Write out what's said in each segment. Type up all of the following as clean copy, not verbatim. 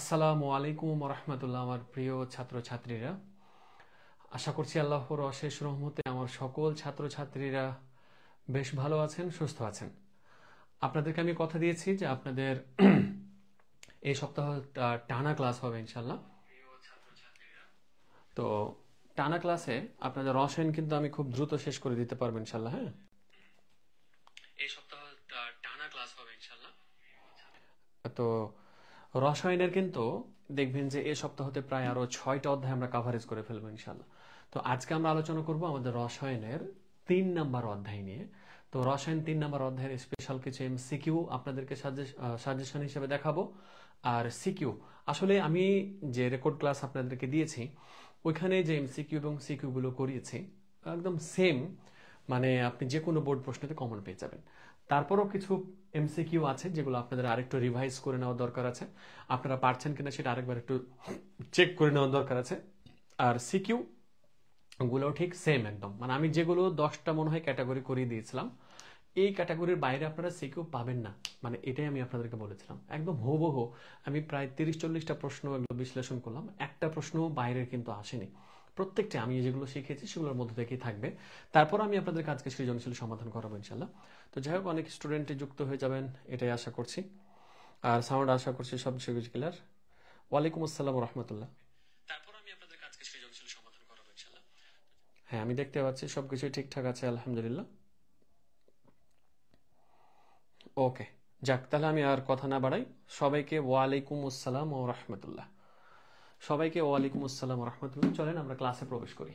আসসালামু আলাইকুম রহমতুল্লাহ। আমার প্রিয় ছাত্রছাত্রীরা, আশা করছি আল্লাহর অশেষ রহমতে আমার সকল ছাত্রছাত্রীরা বেশ ভালো আছেন, সুস্থ আছেন। আপনাদেরকে আমি কথা দিয়েছি যে আপনাদের এই সপ্তাহ টানা ক্লাস হবে ইনশাল্লাহ। তো টানা ক্লাসে আপনাদের রসায়ন কিন্তু আমি খুব দ্রুত শেষ করে দিতে পারবো ইনশাল্লাহ। হ্যাঁ, এই সপ্তাহ টানা ক্লাস হবে ইনশাল্লাহ। তো রসায়নের কিন্তু দেখবেন যে এই সপ্তাহতে প্রায় আরো 6টা অধ্যায় আমরা কাভারেজ করে ফেলবো ইনশাল্লাহ। তো আজকে আমরা আলোচনা করব আমাদের রসায়নের 3 নম্বর অধ্যায় নিয়ে। তো রসায়ন 3 নম্বর অধ্যায়ের স্পেশাল কিছু এমসিকিউ আপনাদেরকে সাজেশন হিসেবে দেখাবো। আর সিকিউ আসলে আমি যে রেকর্ড ক্লাস আপনাদেরকে দিয়েছি ওইখানে যে এমসিকিউ এবং সিকিউ গুলো করিয়েছি একদম সেম, মানে আপনি যে কোনো বোর্ড প্রশ্নতে কমন পেয়ে যাবেন। তারপরও কিছু এমসিকিউ আছে যেগুলো আপনাদের আরেকটু রিভাইজ করে নেওয়ার দরকার আছে, আপনারা পারছেন কিনা সেটা আরেকবার একটু চেক করে নেওয়ার দরকার আছে। আর সিকিউ গুলো ঠিক সেম একদম, মানে আমি যেগুলো 10টা মনে হয় ক্যাটাগরি করিয়ে দিয়েছিলাম, এই ক্যাটাগরির বাইরে আপনারা সিকিউ পাবেন না, মানে এটাই আমি আপনাদেরকে বলেছিলাম। একদম হুবহু আমি প্রায় 30-40টা প্রশ্ন এগুলো বিশ্লেষণ করলাম, একটা প্রশ্ন বাইরের কিন্তু আসেনি। প্রত্যেকটা আমি যেগুলো শিখেছি সেগুলোর মধ্যে থেকেই থাকবে। তারপর আমি আপনাদের কাজকে সৃজনশীল সমাধান করাবো ইনশাল্লাহ। তো যাই হোক, অনেক স্টুডেন্টে যুক্ত হয়ে যাবেন এটাই আশা করছি। আর সাউন্ড আশা করছি সব কিছু ক্লিয়ার। ওয়ালাইকুম আসসালাম রহমতুল্লাহ। তারপর আমি আপনাদের কাজকে সৃজনশীল সমাধান করাবো ইনশাল্লাহ। হ্যাঁ, আমি দেখতে পাচ্ছি সবকিছুই ঠিকঠাক আছে আলহামদুলিল্লাহ। ওকে, যাক, তাহলে আমি আর কথা না বাড়াই, সবাইকে ওয়ালাইকুম আসসালাম ও রহমতুল্লাহ। সবাইকে ওয়ালাইকুম আসসালাম ও রহমতুল্লাহ। চলেন আমরা ক্লাসে প্রবেশ করি।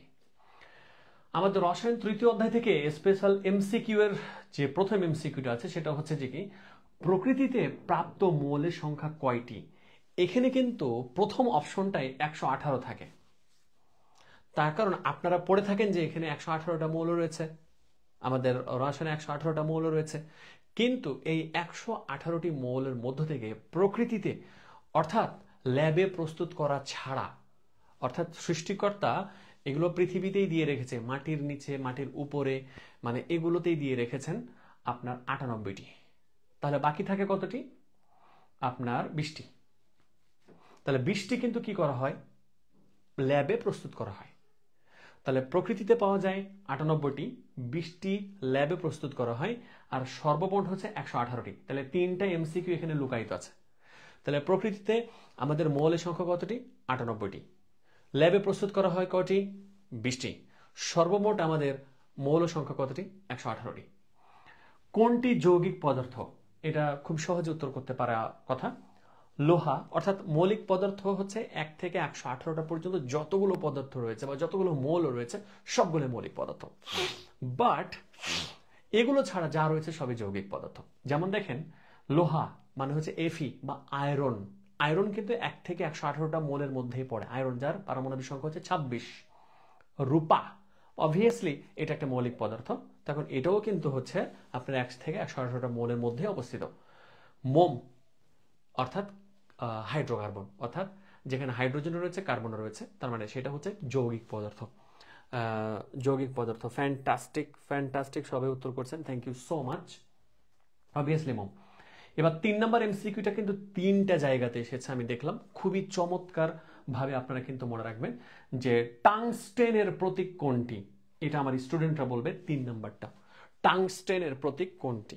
আমাদের রসায়ন 3য় অধ্যায় থেকে স্পেশাল এমসিকিউ এর যে প্রথম এমসিকিউটা আছে সেটা হচ্ছে যে কি, প্রকৃতিতে প্রাপ্ত মৌলের সংখ্যা কয়টি। এখানে কিন্তু প্রথম অপশনটাই 118 থাকে, তার কারণ আপনারা পড়ে থাকেন যে এখানে 118টা মৌল রয়েছে, আমাদের রসায়নে 118টা মৌল রয়েছে। কিন্তু এই 118টি মৌলের মধ্য থেকে প্রকৃতিতে অর্থাৎ ল্যাবে প্রস্তুত করা ছাড়া, অর্থাৎ সৃষ্টিকর্তা এগুলো পৃথিবীতেই দিয়ে রেখেছে, মাটির নিচে মাটির উপরে, মানে এগুলোতেই দিয়ে রেখেছেন আপনার 98টি। তাহলে বাকি থাকে কতটি? আপনার 20টি। তাহলে 20টি কিন্তু কি করা হয়, ল্যাবে প্রস্তুত করা হয়। তাহলে প্রকৃতিতে পাওয়া যায় 98টি, 20টি ল্যাবে প্রস্তুত করা হয়, আর সর্বমোট হচ্ছে 118টি। তাহলে 3টা এমসিকিউ এখানে লুকায়িত আছে। তাহলে প্রকৃতিতে আমাদের মৌলের সংখ্যা কতটি? 98টি। ল্যাবে প্রস্তুত করা হয় কয়টি? 20টি। সর্বমোট আমাদের মৌল সংখ্যা কতটি? 118টি। কোনটি যৌগিক পদার্থ? এটা খুব সহজে উত্তর করতে পারা কথা। লোহা, অর্থাৎ মৌলিক পদার্থ হচ্ছে 1 থেকে 118টা পর্যন্ত যতগুলো পদার্থ রয়েছে বা যতগুলো মৌল রয়েছে সবগুলো মৌলিক পদার্থ। বাট এগুলো ছাড়া যা রয়েছে সবই যৌগিক পদার্থ। যেমন দেখেন, লোহা মানে হচ্ছে এফি বা আয়রন। আয়রন কিন্তু 1 থেকে 118টা মৌলের মধ্যেই পড়ে। আয়রন যার পারমাণবিক সংখ্যা হচ্ছে 26। রূপা, অবভিয়াসলি এটা একটা মৌলিক পদার্থ, তখন এটাও কিন্তু হচ্ছে আপনার 1 থেকে 118টা মৌলের মধ্যে অবস্থিত। মোম অর্থাৎ হাইড্রোকার্বন, অর্থাৎ যেখানে হাইড্রোজেন রয়েছে কার্বন রয়েছে, তার মানে সেটা হচ্ছে যৌগিক পদার্থ। যৌগিক পদার্থ, ফ্যান্টাস্টিক ফ্যান্টাস্টিক, সবাই উত্তর করছেন, thank you so much. Obviously মোম। এবার 3 নম্বর এমসিকিউটা কিন্তু 3টা জায়গাতে এসেছে, আমি দেখলাম খুবই চমৎকার ভাবে আপনারা কিন্তু মনে রাখবেন যে টাংস্টেনের প্রতীক কোনটি। এটা আমার স্টুডেন্টরা বলবে 3 নম্বরটা, টাংস্টেনের প্রতীক কোনটি।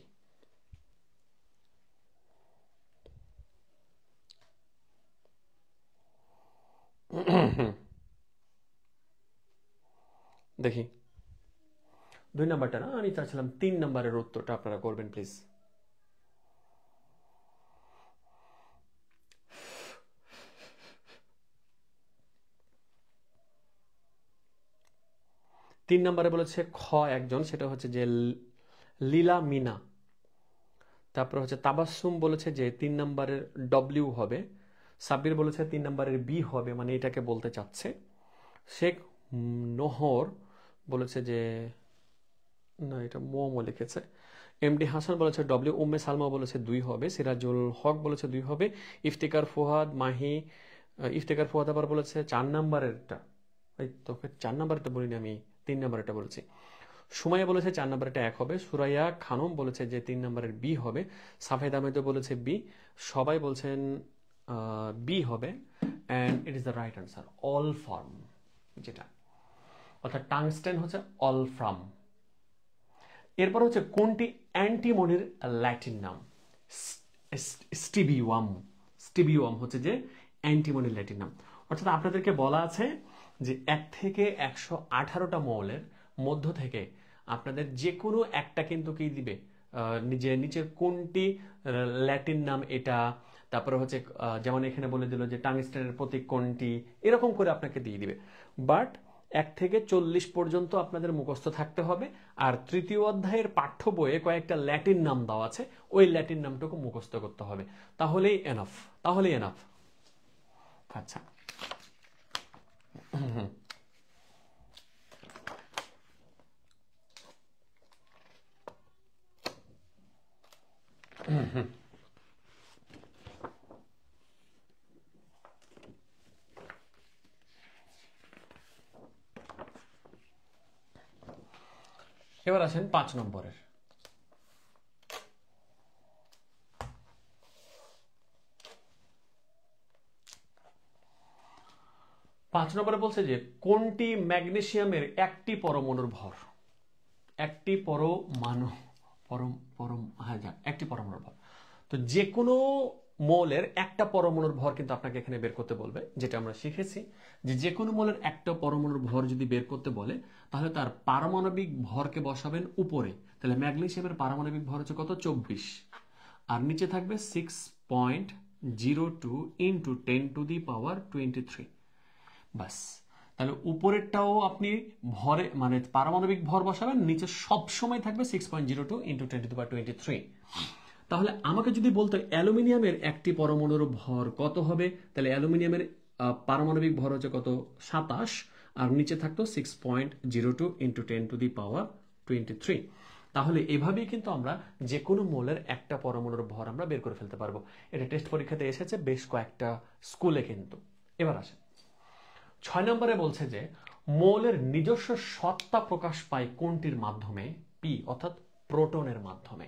দেখি, 2 নম্বরটা না, আমি চাচ্ছিলাম 3 নম্বরের উত্তরটা আপনারা করবেন প্লিজ। তিন নম্বরে বলেছে খ একজন, সেটা হচ্ছে যে লীলা মিনা। তারপর হচ্ছে তাবাসসুম বলেছে যে 3 নম্বরের ডব্লিউ হবে। সাব্বির বলেছে 3 নম্বরের বি হবে, মানে এটাকে বলতে চাচ্ছে। শেখ নহর বলেছে যে না, এটা মোমো লিখেছে। এমডি হাসান বলেছে ডব্লিউ। উম্মে সালমা বলেছে 2 হবে। সিরাজুল হক বলেছে 2 হবে। ইফতিকার ফুহাদ মাহি, ইফতিকার ফুহাদ আবার বলেছে 4 নম্বরেরটা। এই তোকে 4 নম্বরটা বলিনি আমি, 3 নম্বরটা বলেছি। সুমাইয়া বলেছে 4 নম্বরটা 1 হবে। সুরাইয়া খানম বলেছে যে 3 নম্বরের বি হবে। সাফেদ আহমেদ বলেছে বি। সবাই বলছেন বি হবে, and it is the right answer, অলফর্ম, যেটা অর্থাৎ টাংস্টেন হচ্ছে অলফ্রাম। এরপর হচ্ছে কোনটি অ্যান্টিমনির ল্যাটিন নাম? স্টিবিউয়াম। স্টিবিউয়াম হচ্ছে যে অ্যান্টিমনির ল্যাটিন নাম। অর্থাৎ আপনাদেরকে বলা আছে যে 1 থেকে 118টা মৌলের মধ্য থেকে আপনাদের যে কোনো একটা কিন্তু কি দিবে, নিচের কোনটি ল্যাটিন নাম এটা, তারপরে হচ্ছে যেমন এখানে বলে দিল যে টাংস্টেনের প্রতীক কোনটি, এরকম করে আপনাকে দিয়ে দিবে। বাট 1 থেকে 40 পর্যন্ত আপনাদের মুখস্থ থাকতে হবে, আর তৃতীয় অধ্যায়ের পাঠ্য বইয়ে কয়েকটা ল্যাটিন নাম দেওয়া আছে, ওই ল্যাটিন নামটুকু মুখস্থ করতে হবে, তাহলেই এনাফ, তাহলেই এনাফ। আচ্ছা, এবার আসেন 5 নম্বরের। 5 নম্বরে বলছে যে কোনটি ম্যাগনেসিয়ামের একটি পরমাণুর ভর? একটি একটি পরমাণুর ভর। তো যে কোনো মৌলের একটা পরমাণুর ভর কিন্তু আপনাকে এখানে বের করতে বলবে, যেটা আমরা শিখেছি যে যে কোনো মৌলের একটা পরমাণুর ভর যদি বের করতে বলে তাহলে তার পারমাণবিক ভরকে বসাবেন উপরে। তাহলে ম্যাগনেসিয়ামের পারমাণবিক ভর হচ্ছে কত? 24, আর নিচে থাকবে 6.02 ইন্টু 10⁻23। বাস, তাহলে উপরেরটাও আপনি ভরে মানে পারমাণবিক ভর বসাবেন, নিচে সব সময় থাকবে 6.02 ইন্টু 10⁻23। তাহলে আমাকে যদি বলতো অ্যালুমিনিয়ামের একটি পরমাণুর ভর কত হবে, তাহলে অ্যালুমিনিয়ামের পারমাণবিক ভর হচ্ছে কত? 27, আর নিচে থাকতো 6.02 ইন্টু 10⁻23। তাহলে এভাবেই কিন্তু আমরা যে কোনো মৌলের একটা পরমাণুর ভর আমরা বের করে ফেলতে পারবো। এটা টেস্ট পরীক্ষাতে এসেছে বেশ কয়েকটা স্কুলে কিন্তু। এবার আসে 6 নম্বরে বলছে যে মৌলের নিজস্ব সত্তা প্রকাশ পায় কোনটির মাধ্যমে? পি, অর্থাৎ প্রোটনের মাধ্যমে।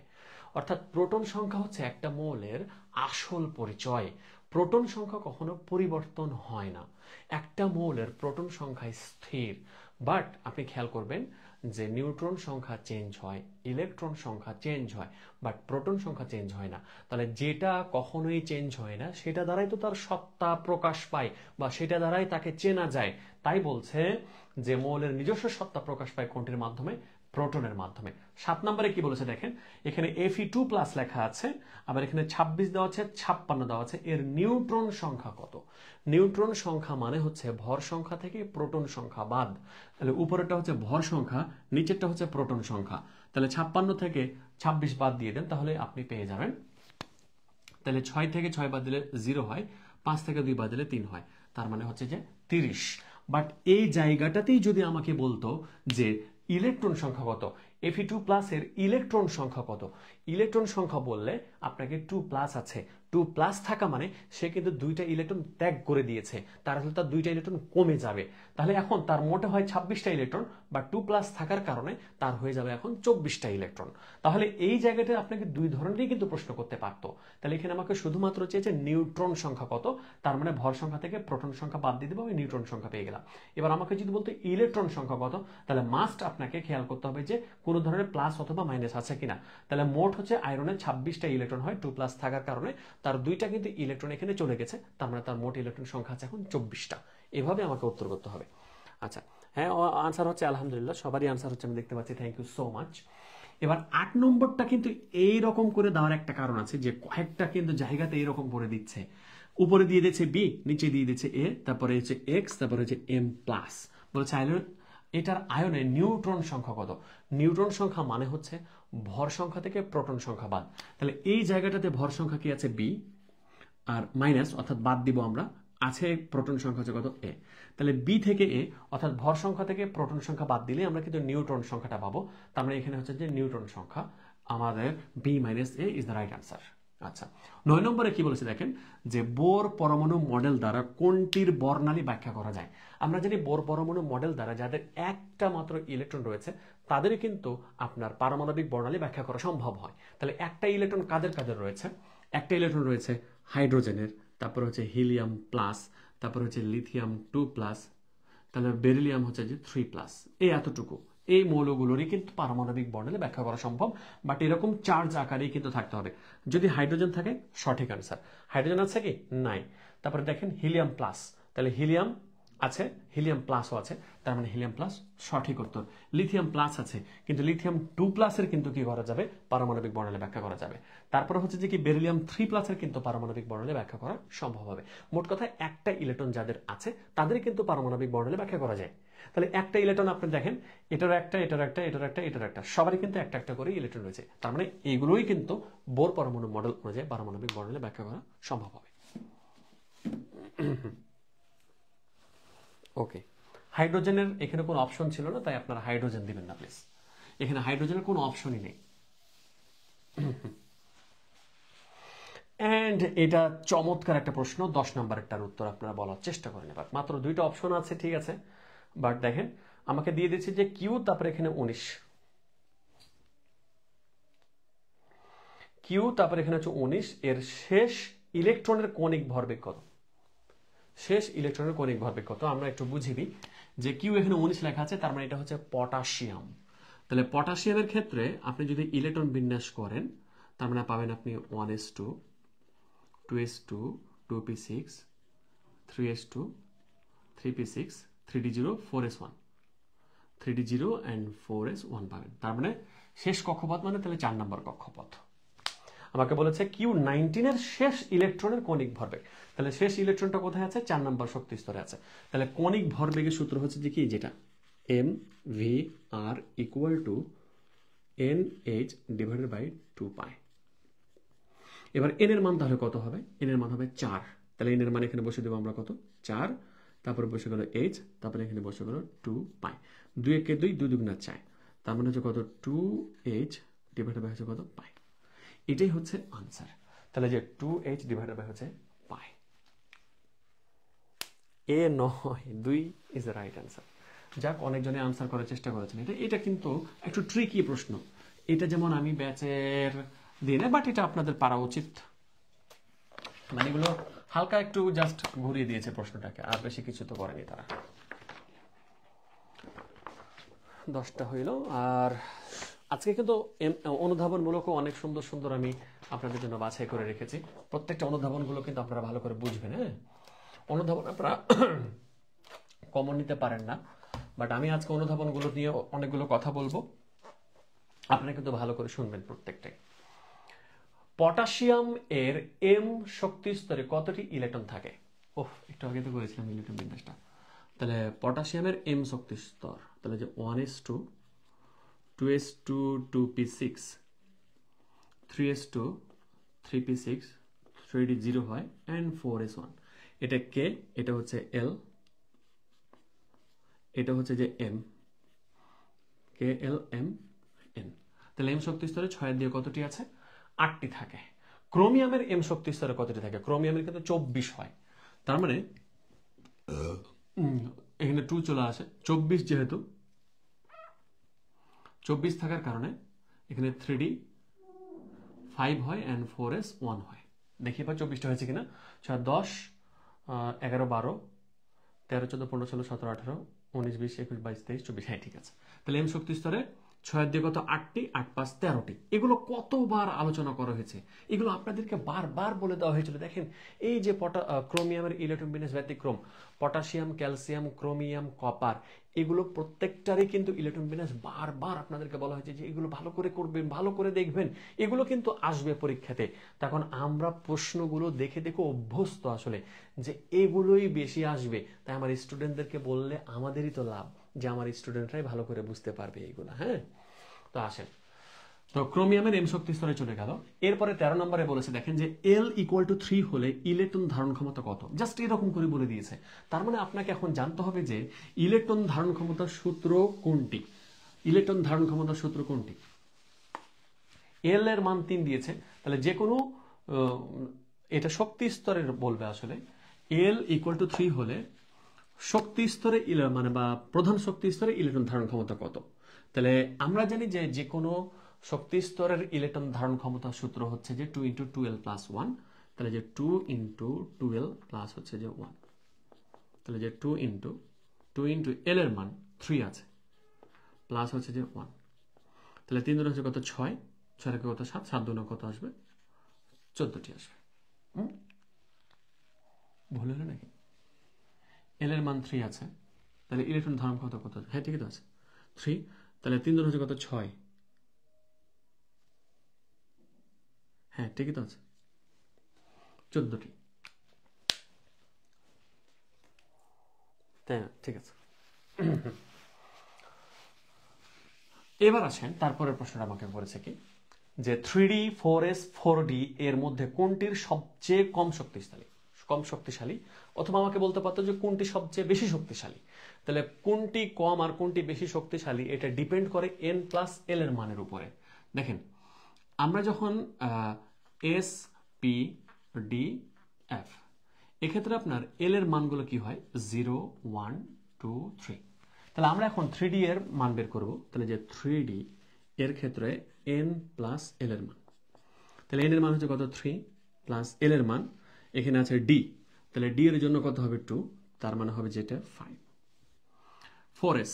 অর্থাৎ প্রোটন সংখ্যা হচ্ছে একটা মৌলের আসল পরিচয়। প্রোটন সংখ্যা কখনো পরিবর্তন হয় না, একটা মৌলের প্রোটন সংখ্যা স্থির। বাট আপনি খেয়াল করবেন যে নিউট্রন সংখ্যা চেঞ্জ হয়, ইলেকট্রন সংখ্যা চেঞ্জ হয়, বাট প্রোটন সংখ্যা চেঞ্জ হয় না। তাহলে যেটা কখনোই চেঞ্জ হয় না সেটা দ্বারাই তো তার সত্তা প্রকাশ পায়, বা সেটা দ্বারাই তাকে চেনা যায়। তাই বলছে যে মৌলের নিজস্ব সত্তা প্রকাশ পায় কোনটির মাধ্যমে? প্রোটনের মাধ্যমে। 7 নম্বরে কি বলেছে দেখেন, এখানে Fe2+ লেখা আছে, আবার এখানে 26 দেওয়া আছে, 56 দেওয়া আছে। এর নিউট্রন সংখ্যা কত? নিউট্রন সংখ্যা মানে হচ্ছে ভর সংখ্যা থেকে প্রোটন সংখ্যা বাদ। তাহলে উপরেরটা হচ্ছে ভর সংখ্যা, নিচেরটা হচ্ছে প্রোটন সংখ্যা। তাহলে 56 থেকে 26 বাদ দিয়ে দেন, তাহলে আপনি পেয়ে যাবেন। তাহলে 6 থেকে 6 বাদ দিলে 0 হয়, 5 থেকে 2 বাদ দিলে 3 হয়, তার মানে হচ্ছে যে 30। বাট এই জায়গাটাতেই যদি আমাকে বলতো যে ইলেকট্রন সংখ্যা কত, Fe2+ এর ইলেকট্রন সংখ্যা কত? ইলেকট্রন সংখ্যা বললে আপনাকে 2+ আছে, 2+ থাকা মানে সে কিন্তু 2টা ইলেকট্রন ত্যাগ করে দিয়েছে, তার আসলে তার 2টা ইলেকট্রন কমে যাবে। তাহলে এখন তার মোটে হয় 26টা ইলেকট্রন, বা 2+ থাকার কারণে তার হয়ে যাবে এখন 24টা ইলেকট্রন। তাহলে এই জায়গাটা আপনাকে দুই ধরনেরই কিন্তু প্রশ্ন করতে পারতো। তাহলে এখানে আমাকে শুধুমাত্র চেয়েছে নিউট্রন সংখ্যা কত, তার মানে ভর সংখ্যা থেকে প্রোটন সংখ্যা বাদ দিয়ে দেবো, আমি নিউট্রন সংখ্যা পেয়ে গেলাম। এবার আমাকে যদি বলতো ইলেকট্রন সংখ্যা কত, তাহলে মাস্ট আপনাকে খেয়াল করতে হবে যে কোনো ধরনের প্লাস অথবা মাইনাস আছে কিনা। তাহলে মোট হচ্ছে আয়রনের 26টা ইলেকট্রন হয়, 2+ থাকার কারণে তার 2টা কিন্তু ইলেকট্রন এখানে চলে গেছে, তার মানে তার মোট ইলেকট্রন সংখ্যা আছে এখন 24টা। এভাবে আমাকে উত্তর করতে হবে। আচ্ছা, হ্যাঁ, আনসার হচ্ছে আলহামদুলিল্লাহ, সবারই আনসার হচ্ছে, আমি দেখতে পাচ্ছি, থ্যাংক ইউ সো মাচ। এবার 8 নম্বরটা কিন্তু এই রকম করে দেওয়ার একটা কারণ আছে, যে কয়েকটা কিন্তু জায়গাতে এইরকম করে দিচ্ছে, উপরে দিয়ে দিচ্ছে বি, নিচে দিয়ে দিচ্ছে এ, তারপরে হচ্ছে এক্স, তারপরে হচ্ছে M+। বলছে এটার আয়নে নিউট্রন সংখ্যা কত? নিউট্রন সংখ্যা মানে হচ্ছে ভর সংখ্যা থেকে প্রোটন সংখ্যা বাদ। তাহলে এই জায়গাটাতে ভর সংখ্যা কি আছে? বি, আর মাইনাস অর্থাৎ বাদ দিব আমরা, আছে প্রোটন সংখ্যা হচ্ছে কত? এ। তাহলে বি থেকে এ অর্থাৎ ভর সংখ্যা থেকে প্রোটন সংখ্যা বাদ দিলে আমরা কিন্তু নিউট্রন সংখ্যাটা পাবো। তার মানে এখানে হচ্ছে যে নিউট্রন সংখ্যা আমাদের B minus A is the right answer. আচ্ছা, 9 নম্বরে কি বলেছে দেখেন, যে বোর পরমাণু মডেল দ্বারা কোনটির বর্ণালী ব্যাখ্যা করা যায়? আমরা জানি বোর পরমাণু মডেল দ্বারা যাদের একটা মাত্র ইলেকট্রন রয়েছে তাদেরই কিন্তু আপনার পারমাণবিক বর্ণালী ব্যাখ্যা করা সম্ভব হয়। তাহলে একটা ইলেকট্রন কাদের কাদের রয়েছে? একটা ইলেকট্রন রয়েছে হাইড্রোজেনের, তারপর হচ্ছে হিলিয়াম প্লাস, তারপর হচ্ছে লিথিয়াম 2+, তাহলে বেরিলিয়াম হচ্ছে যে 3+। এই এতটুকু এই মৌলগুলোরই কিন্তু পারমাণবিক বর্ণালী ব্যাখ্যা করা সম্ভব, বাট এরকম চার্জ আকারেই কিন্তু থাকতে হবে। যদি হাইড্রোজেন থাকে সঠিক আনসার, হাইড্রোজেন আছে কি নাই। তারপরে দেখেন হিলিয়াম প্লাস, তাহলে হিলিয়াম আছে, হিলিয়াম প্লাসও আছে, তার মানে হিলিয়াম প্লাস সঠিক উত্তর। লিথিয়াম প্লাস আছে, কিন্তু লিথিয়াম 2+ এর কিন্তু কি করা যাবে, পারমাণবিক বর্ণালী ব্যাখ্যা করা যাবে। তারপরে হচ্ছে যে কি বেরিলিয়াম 3+ এর কিন্তু পারমাণবিক বর্ণালী ব্যাখ্যা করা সম্ভব হবে। মোট কথা একটা ইলেকট্রন যাদের আছে তাদের কিন্তু পারমাণবিক বর্ণালী ব্যাখ্যা করা যায়। তাহলে একটা ইলেকট্রন আপনি দেখেন, এটার একটা, এটার একটা, এটার একটা, এটার একটা, সবারই কিন্তু একটা একটা করে ইলেকট্রন রয়েছে। তার মানে এইগুলোই কিন্তু বোর পরমাণু মডেল অনুযায়ী পারমাণবিক বর্ণালী ব্যাখ্যা করা সম্ভব হবে। ওকে, হাইড্রোজেনের এখানে কোনো অপশন ছিল না, তাই আপনারা হাইড্রোজেন দিবেন না প্লিজ, এখানে হাইড্রোজেনের কোনো অপশনই নেই। এন্ড এটা চমৎকার একটা প্রশ্ন, 10 নম্বরেরটার উত্তর আপনারা বলার চেষ্টা করেন। এবার মাত্র 2টা অপশন আছে, ঠিক আছে, বাট দেখেন আমাকে দিয়ে দিচ্ছে যে কিউ, তারপরে এখানে 19, কিউ তারপরে এখানে হচ্ছে 19, এর শেষ ইলেকট্রনের কৌণিক ভরবেগ কত, শেষ ইলেকট্রনের কৌণিক ভরবেগ কত আমরা একটু বুঝিবি। যে কিউ এখানে 19 লেখা আছে, তার মানে এটা হচ্ছে পটাশিয়াম। তাহলে পটাশিয়ামের ক্ষেত্রে আপনি যদি ইলেকট্রন বিন্যাস করেন, তার মানে পাবেন আপনি 1s2, 2s2, 2p6, 3s2, 3p6, 3d0, 4s1, 3d0 and 4s1 পাবেন। তার মানে শেষ কক্ষপথ মানে তাহলে 4 নম্বর কক্ষপথ। আমাকে বলেছে Q19 এর শেষ ইলেকট্রনের কৌণিক ভরবেগ, তাহলে শেষ ইলেকট্রনটা কোথায় আছে, 4 নম্বর শক্তি স্তরে আছে। তাহলে কৌণিক ভরবেগের সূত্র হচ্ছে যে কি, যেটা mvr = nh/2π। এবার n এর মান তাহলে কত হবে, n এর মান হবে 4, তাহলে n এর মান এখানে বসে দেবো আমরা কত, 4, তারপরে বসে গেল h, তারপরে এখানে বসে গেল 2π, 2 একে 2, 2 দুগুণা 4, তার মানে হচ্ছে কত 2h / হচ্ছে কত পাই। এটাই হচ্ছে আনসার। তাহলে যে 2h / হচ্ছে পাই, এ নয় 2 ইজ দ্য রাইট আনসার। যাক, অনেকজনে আনসার করার চেষ্টা করেছেন। এটা কিন্তু একটু ট্রিকি প্রশ্ন, এটা যেমন আমি ব্যাচের দিনে, বাট এটা আপনাদের পারা উচিত। মানে এগুলো হালকা একটু জাস্ট ঘুরিয়ে দিয়েছে প্রশ্নটাকে, আর বেশি কিছু তো করেনি তারা। 10টা হইল। আর আজকে কিন্তু অনুধাবনমূলকও অনেক সুন্দর সুন্দর আমি আপনাদের জন্য বাছাই করে রেখেছি। প্রত্যেকটা অনুধাবনগুলো কিন্তু আপনারা ভালো করে বুঝবেন। হ্যাঁ, অনুধাবন আপনারা কমন নিতে পারেন না, বাট আমি আজকে অনুধাবনগুলো নিয়ে অনেকগুলো কথা বলবো, আপনারা কিন্তু ভালো করে শুনবেন প্রত্যেকটাই। পটাশিয়াম এর m শক্তি স্তরে কতটি ইলেকট্রন থাকে? একটু আগে তো করেছিলাম ইলেকট্রন বিন্যাসটা। তাহলে পটাশিয়ামের m শক্তি স্তর, তাহলে যে 1s2, 2s2, 2p6, 3s2, 3p6, 3d0 হয়, and 4s1। এটা কে, এটা হচ্ছে l, এটা হচ্ছে যে m, কে l m n। তাহলে m শক্তি স্তরে 6 দিয়ে কতটি আছে, 8টি থাকে। ক্রোমিয়ামের m শক্তি স্তরে কতটি থাকে, ক্রোমিয়ামের কিন্তু 24 হয়। তার মানে এখানে 2 চলে আসে, 24 যেহেতু 24 থাকার কারণে এখানে 3d 5 হয় and 4s1 হয়। দেখি এবার 24টা হয়েছে কিনা। 6, 10, 11, 12, 13, 14, 15, 16, 17, 18, 19, 20, 21, 22, 23, 24। হ্যাঁ, ঠিক আছে। তাহলে m শক্তি স্তরে 6 দিয়ে কত, 8টি, 8, 5, 13টি। এগুলো কতবার আলোচনা করা হয়েছে, এগুলো আপনাদেরকে বারবার বলে দেওয়া হয়েছিল। দেখেন এই যে ক্রোমিয়ামের ইলেকট্রন বিন্যাস ব্যতিক্রম, পটাশিয়াম, ক্যালসিয়াম, ক্রোমিয়াম, কপার, এগুলো প্রত্যেকটারই কিন্তু ইলেকট্রন বিন্যাস বারবার আপনাদেরকে বলা হয়েছে যে এগুলো ভালো করে করবেন, ভালো করে দেখবেন, এগুলো কিন্তু আসবে পরীক্ষাতে। তখন আমরা প্রশ্নগুলো দেখে দেখে অভ্যস্ত আসলে যে এগুলোই বেশি আসবে, তাই আমার স্টুডেন্টদেরকে বললে আমাদেরই তো লাভ, যে আমার স্টুডেন্টরাই ভালো করে বুঝতে পারবে এইগুলো। হ্যাঁ, তো আসেন, তো ক্রোমিয়ামের m শক্তি স্তরে চলে গেল। এরপরে 13 নম্বরে বলেছে, দেখেন যে l = 3 হলে ইলেকট্রন ধারণ ক্ষমতা কত, জাস্ট এরকম করে বলে দিয়েছে। তার মানে আপনাকে এখন জানতে হবে যে ইলেকট্রন ধারণ ক্ষমতার সূত্র কোনটি, ইলেকট্রন ধারণ ক্ষমতার সূত্র কোনটি। l এর মান 3 দিয়েছে, তাহলে যে কোনো এটা শক্তি স্তরের বলবে আসলে। l = 3 হলে শক্তি স্তরে মানে বা প্রধান শক্তি স্তরে ইলেকট্রন ধারণ ক্ষমতা কত। তাহলে আমরা জানি যে যে কোনো শক্তি স্তরের ইলেকট্রন ধারণ ক্ষমতার সূত্র হচ্ছে যে 2 × 2l + 1। তাহলে যে 2 ইন্টু 12 প্লাস হচ্ছে যে 1, তাহলে যে 2 ইন্টু এল এর মান 3 আছে প্লাস হচ্ছে যে 1, তাহলে 3 দুগুণ হচ্ছে কত 6, 6 কত 7, 7 দুগুণ কত আসবে 14টি আসবে। ভুল হলো নাকি? এল এর মান 3 আছে, তাহলে ইলেকট্রন ধারণ কত কত, হ্যাঁ ঠিকই তো আছে 3, তাহলে 3 দুগুণ হচ্ছে কত 6, হ্যাঁ ঠিকই তো আছে 14টি, তাই না? ঠিক আছে। এবার আসেন তারপরের প্রশ্নটা আমাকে বলেছে কি যে 3D 4S 4D এর মধ্যে কোনটির সবচেয়ে কম শক্তিশালী, অথবা আমাকে বলতে পারতো যে কোনটি সবচেয়ে বেশি শক্তিশালী। তাহলে কোনটি কম আর কোনটি বেশি শক্তিশালী এটা ডিপেন্ড করে n প্লাস এল এর মানের উপরে। দেখেন আমরা যখন এস পি ডি এফ, এক্ষেত্রে আপনার এল এর মানগুলো কি হয় 0 1 2 3, তাহলে আমরা এখন 3D এর মান বের করব। তাহলে যে 3D এর ক্ষেত্রে n প্লাস এল এর মান, তাহলে n এর মান হচ্ছে কত 3 প্লাস এল এর মান এখানে আছে d, তাহলে d এর জন্য কত হবে 2, তার মানে হবে যেটা 5। 4s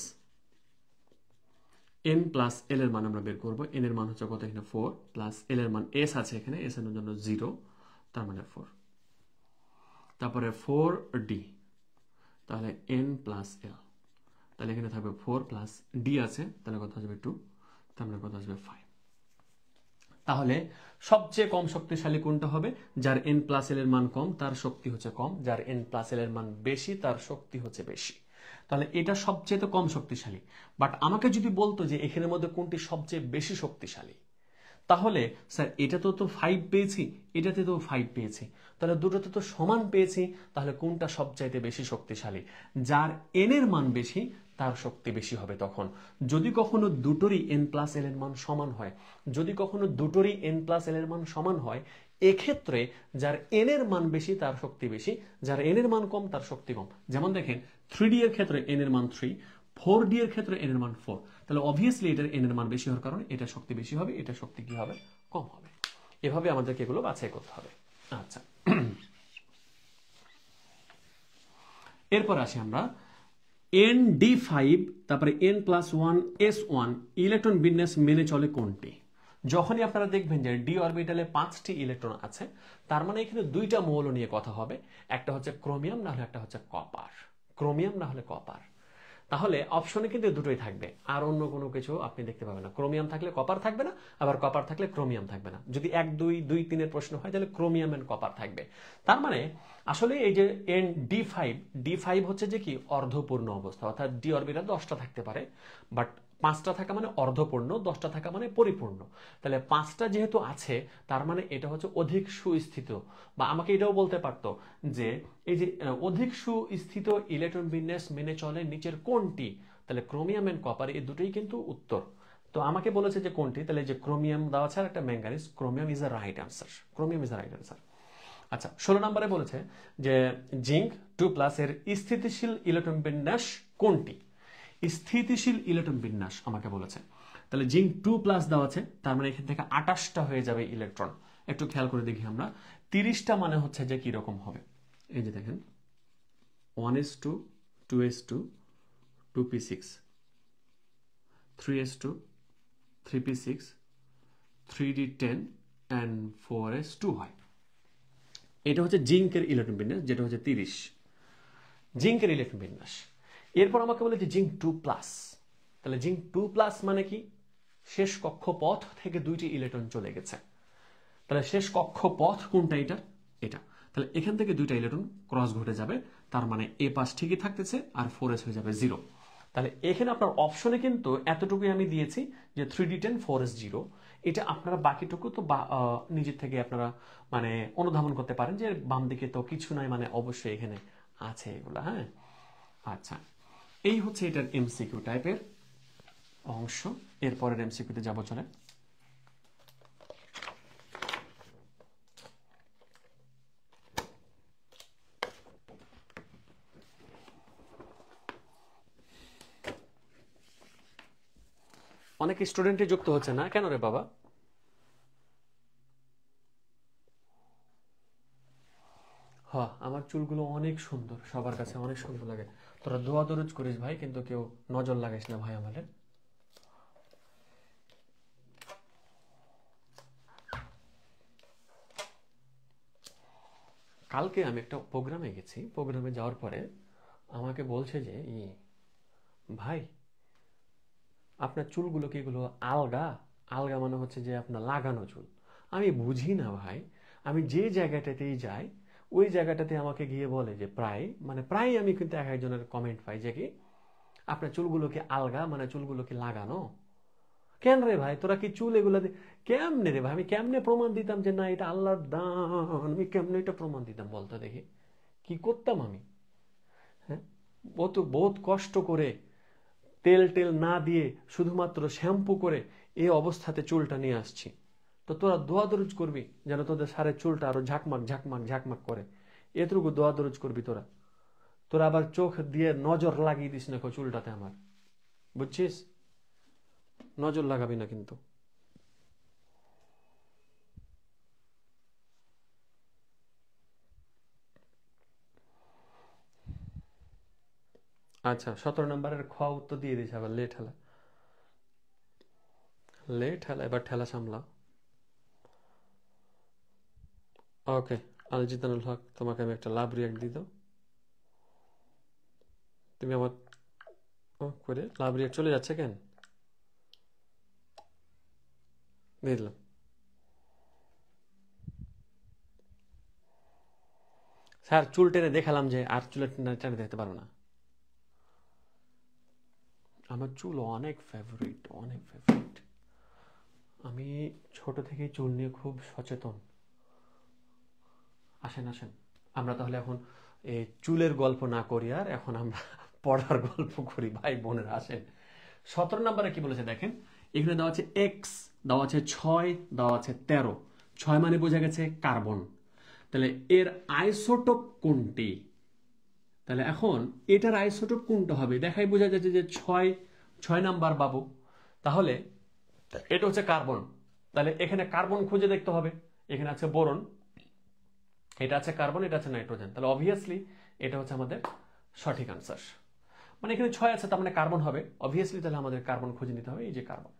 n প্লাস এল এর মান আমরা বের করব, n এর মান হচ্ছে কত এখানে 4 প্লাস এল এর মান s আছে এখানে, s এর জন্য 0, তার মানে 4। তারপরে 4d, তাহলে n প্লাস এল, তাহলে এখানে থাকবে 4 প্লাস d আছে, তাহলে কত আসবে 2, তার মানে কত আসবে 5। তাহলে সবচেয়ে কম শক্তিশালী কোনটা হবে? যার n প্লাস এল এর মান কম তার শক্তি হচ্ছে কম, যার n প্লাস এল এর মান বেশি তার শক্তি হচ্ছে বেশি। তাহলে এটা সবচেয়ে কম শক্তিশালী। বাট আমাকে যদি বলতো যে এখানের মধ্যে কোনটি সবচেয়ে বেশি শক্তিশালী, তাহলে স্যার এটা তো 5 পেয়েছি, এটাতে তো 5 পেয়েছি, তাহলে দুটোতে তো সমান পেয়েছি, তাহলে কোনটা সবচাইতে বেশি শক্তিশালী? যার n এর মান বেশি তার শক্তি বেশি হবে। তখন যদি কখনো দুটোরই n প্লাস এল এর মান সমান হয়, যদি কখনো দুটোরই n প্লাস এল এর মান সমান হয়, এক্ষেত্রে যার n এর মান বেশি তার শক্তি বেশি, যার n এর মান কম তার শক্তি কম। যেমন দেখেন 3D এর ক্ষেত্রে n এর মান 3, 4D এর ক্ষেত্রে n এর মান 4, তাহলে অবভিয়াসলি এটার n এর মান বেশি হওয়ার কারণে এটা শক্তি বেশি হবে, এটা শক্তি কি হবে কম হবে। এভাবে আমাদেরকে এগুলো বাছাই করতে হবে। আচ্ছা, এরপর আসি আমরা ND5, তারপরে n+1s1 ইলেকট্রন বিন্যাস মেনে চলে কোনটি? যখনই আপনারা দেখবেন যে ডি অরবিটালে 5টি ইলেকট্রন আছে, তার মানে এখানে দুইটা মৌল নিয়ে কথা হবে, একটা হচ্ছে ক্রোমিয়াম না হলে একটা হচ্ছে কপার, ক্রোমিয়াম না হলে কপার। তাহলে অপশনে কিন্তু দুটোই থাকবে, আর অন্য কোনো কিছু আপনি দেখতে পাবেন না। ক্রোমিয়াম থাকলে কপার থাকবে না, আবার কপার থাকলে ক্রোমিয়াম থাকবে না। যদি 1 2 2 3 এর প্রশ্ন হয় তাহলে ক্রোমিয়াম এন্ড কপার থাকবে। তার মানে আসলে এই যে ডি5 হচ্ছে যে কি অর্ধপূর্ণ অবস্থা, অর্থাৎ ডি অরবিটাল 10টা থাকতে পারে, বাট 5টা থাকা মানে অর্ধপূর্ণ, 10টা থাকা মানে পরিপূর্ণ। তাহলে 5টা যেহেতু আছে তার মানে এটা হচ্ছে অধিক সুস্থিত, বা আমাকে এটাও বলতে পারতো যে এই যে অধিক সুস্থিত ইলেকট্রন বিন্যাস মেনে চলে নিচের কোনটি? তাহলে ক্রোমিয়াম এন্ড কপার এই দুটোই কিন্তু উত্তর। তো আমাকে বলেছে যে কোনটি, তাহলে যে ক্রোমিয়াম দেওয়া আছে আর একটা manganese, chromium is the right answer, chromium is the right answer. আচ্ছা, 16 নম্বরে বলেছে যে জিঙ্ক 2+ এর স্থিতিশীল ইলেকট্রন বিন্যাস কোনটি? স্থিতিশীল ইলেকট্রন বিন্যাস আমাকে বলেছে, তাহলে জিঙ্ক 2+ দেওয়া আছে, তার মানে এখান থেকে 28টা হয়ে যাবে ইলেকট্রন। একটু খেয়াল করে দেখি আমরা, 30টা মানে হচ্ছে যে কিরকম হবে, এই যে দেখেন 1s2 2s2 2p6 3s2 3p6 3d10 and 4s2 হয়। এটা হচ্ছে জিঙ্কের ইলেকট্রন বিন্যাস, যেটা হচ্ছে 30 জিঙ্কের ইলেকট্রন বিন্যাস। এরপর আমাকে বলে যে জিঙ্ক 2+, তাহলে জিঙ্ক 2+ মানে কি শেষ কক্ষপথ থেকে 2টি ইলেকট্রন চলে গেছে। তাহলে শেষ কক্ষপথ কোনটা? এটা। তাহলে এখান থেকে 2টা ইলেকট্রন ক্রস ঘটে যাবে, তার মানে এ পাশ ঠিকই থাকতেছে আর 4s হয়ে যাবে 0। তাহলে এখানে আপনার অপশনে কিন্তু এতটুকুই আমি দিয়েছি যে 3d10 4s 0। এটা আপনারা বাকিটুকু তো নিজের থেকে আপনারা মানে অনুধাবন করতে পারেন যে বাম দিকে তো কিছু নাই, মানে অবশ্যই এখানে আছে এগুলা। হ্যাঁ, আচ্ছা, এই হচ্ছে এটার এমসিকিউ টাইপের অংশ। এরপরের এমসিকিউতে যাবো, চলে। অনেক স্টুডেন্টই যুক্ত হচ্ছে না কেন রে বাবা? আমার চুলগুলো অনেক সুন্দর, সবার কাছে অনেক সুন্দর লাগে। তোরা দোয়া দরুদ করিস ভাই, কিন্তু কেউ নজর লাগাইস না ভাই আমাদের। কালকে আমি একটা প্রোগ্রামে গেছি, প্রোগ্রামে যাওয়ার পরে আমাকে বলছে যে ভাই আপনার চুলগুলো কি এগুলো আলগা? আলগা মানে হচ্ছে যে আপনার লাগানো চুল। আমি বুঝি না ভাই, আমি যে জায়গাটাতেই যাই ওই জায়গাটাতে আমাকে গিয়ে বলে যে প্রায় আমি কিন্তু এক একজনের কমেন্ট পাই যে কি আপনার চুলগুলো কি আলগা, মানে চুলগুলো কি লাগানো। কেন রে ভাই, তোরা কি চুল এগুলো কেমনে রে ভাই? আমি কেমনে প্রমাণ দিতাম যে না এটা আল্লাহর দান? আমি কেমনে এটা প্রমাণ দিতাম বলতো দেখি, কি করতাম আমি? হ্যাঁ, বহুত কষ্ট করে তেল টেল না দিয়ে শুধুমাত্র শ্যাম্পু করে এই অবস্থাতে চুলটা নিয়ে আসছি। তো তোরা দোয়া দরুজ করবি যেন তোদের সারের চুলটা আরো ঝাঁকমাক ঝাঁকমাক ঝাঁকমাক করে, এতটুকু দোয়া দরুজ করবি তোরা। তোরা আবার চোখ দিয়ে নজর লাগিয়ে দিস না চুলটাতে আমার, বুঝছিস? নজর লাগাবি না কিন্তু। আচ্ছা, 17 নম্বরের খ উত্তর দিয়ে দিস আবার। লেট হেলা এবার ঠেলা সামলা। ওকে, আলজিদানুল হক, তোমাকে আমি একটা লাভ রিয়াক্ট দিই। তুমি আমার করে লাভ রিয়াক্ট চলে যাচ্ছে কেন? দিয়ে দিলাম। স্যার চুল টেনে দেখালাম যে আর চুলের টেনে দেখতে পারো না। আমার চুল অনেক ফেভারিট, অনেক ফেভারিট। আমি ছোট থেকেই চুল নিয়ে খুব সচেতন। আসেন আসেন, আমরা তাহলে এখন এই চুলের গল্প না করি, আর এখন আমরা পড়ার গল্প করি ভাই বোনেরা। আসেন, 17 নম্বরে কি বলেছে দেখেন, এখানে দেওয়া আছে এক্স, দেওয়া আছে 6, দেওয়া আছে 13। 6 মানে বোঝা গেছে কার্বন। তাহলে এর আইসোটোপ কোনটি? তাহলে এখন এটার আইসোটোপ কোনটা হবে দেখাই বোঝা যাচ্ছে যে 6 নাম্বার বাবু। তাহলে এটা হচ্ছে কার্বন। তাহলে এখানে কার্বন খুঁজে দেখতে হবে। এখানে আছে বোরন, এটা আছে কার্বন, এটা আছে নাইট্রোজেন। তাহলে অবভিয়াসলি এটা হচ্ছে আমাদের সঠিক আনসার। মানে এখানে 6 আছে, তার মানে কার্বন হবে অবভিয়াসলি। তাহলে আমাদের কার্বন খুঁজে নিতে হবে, এই যে কার্বন।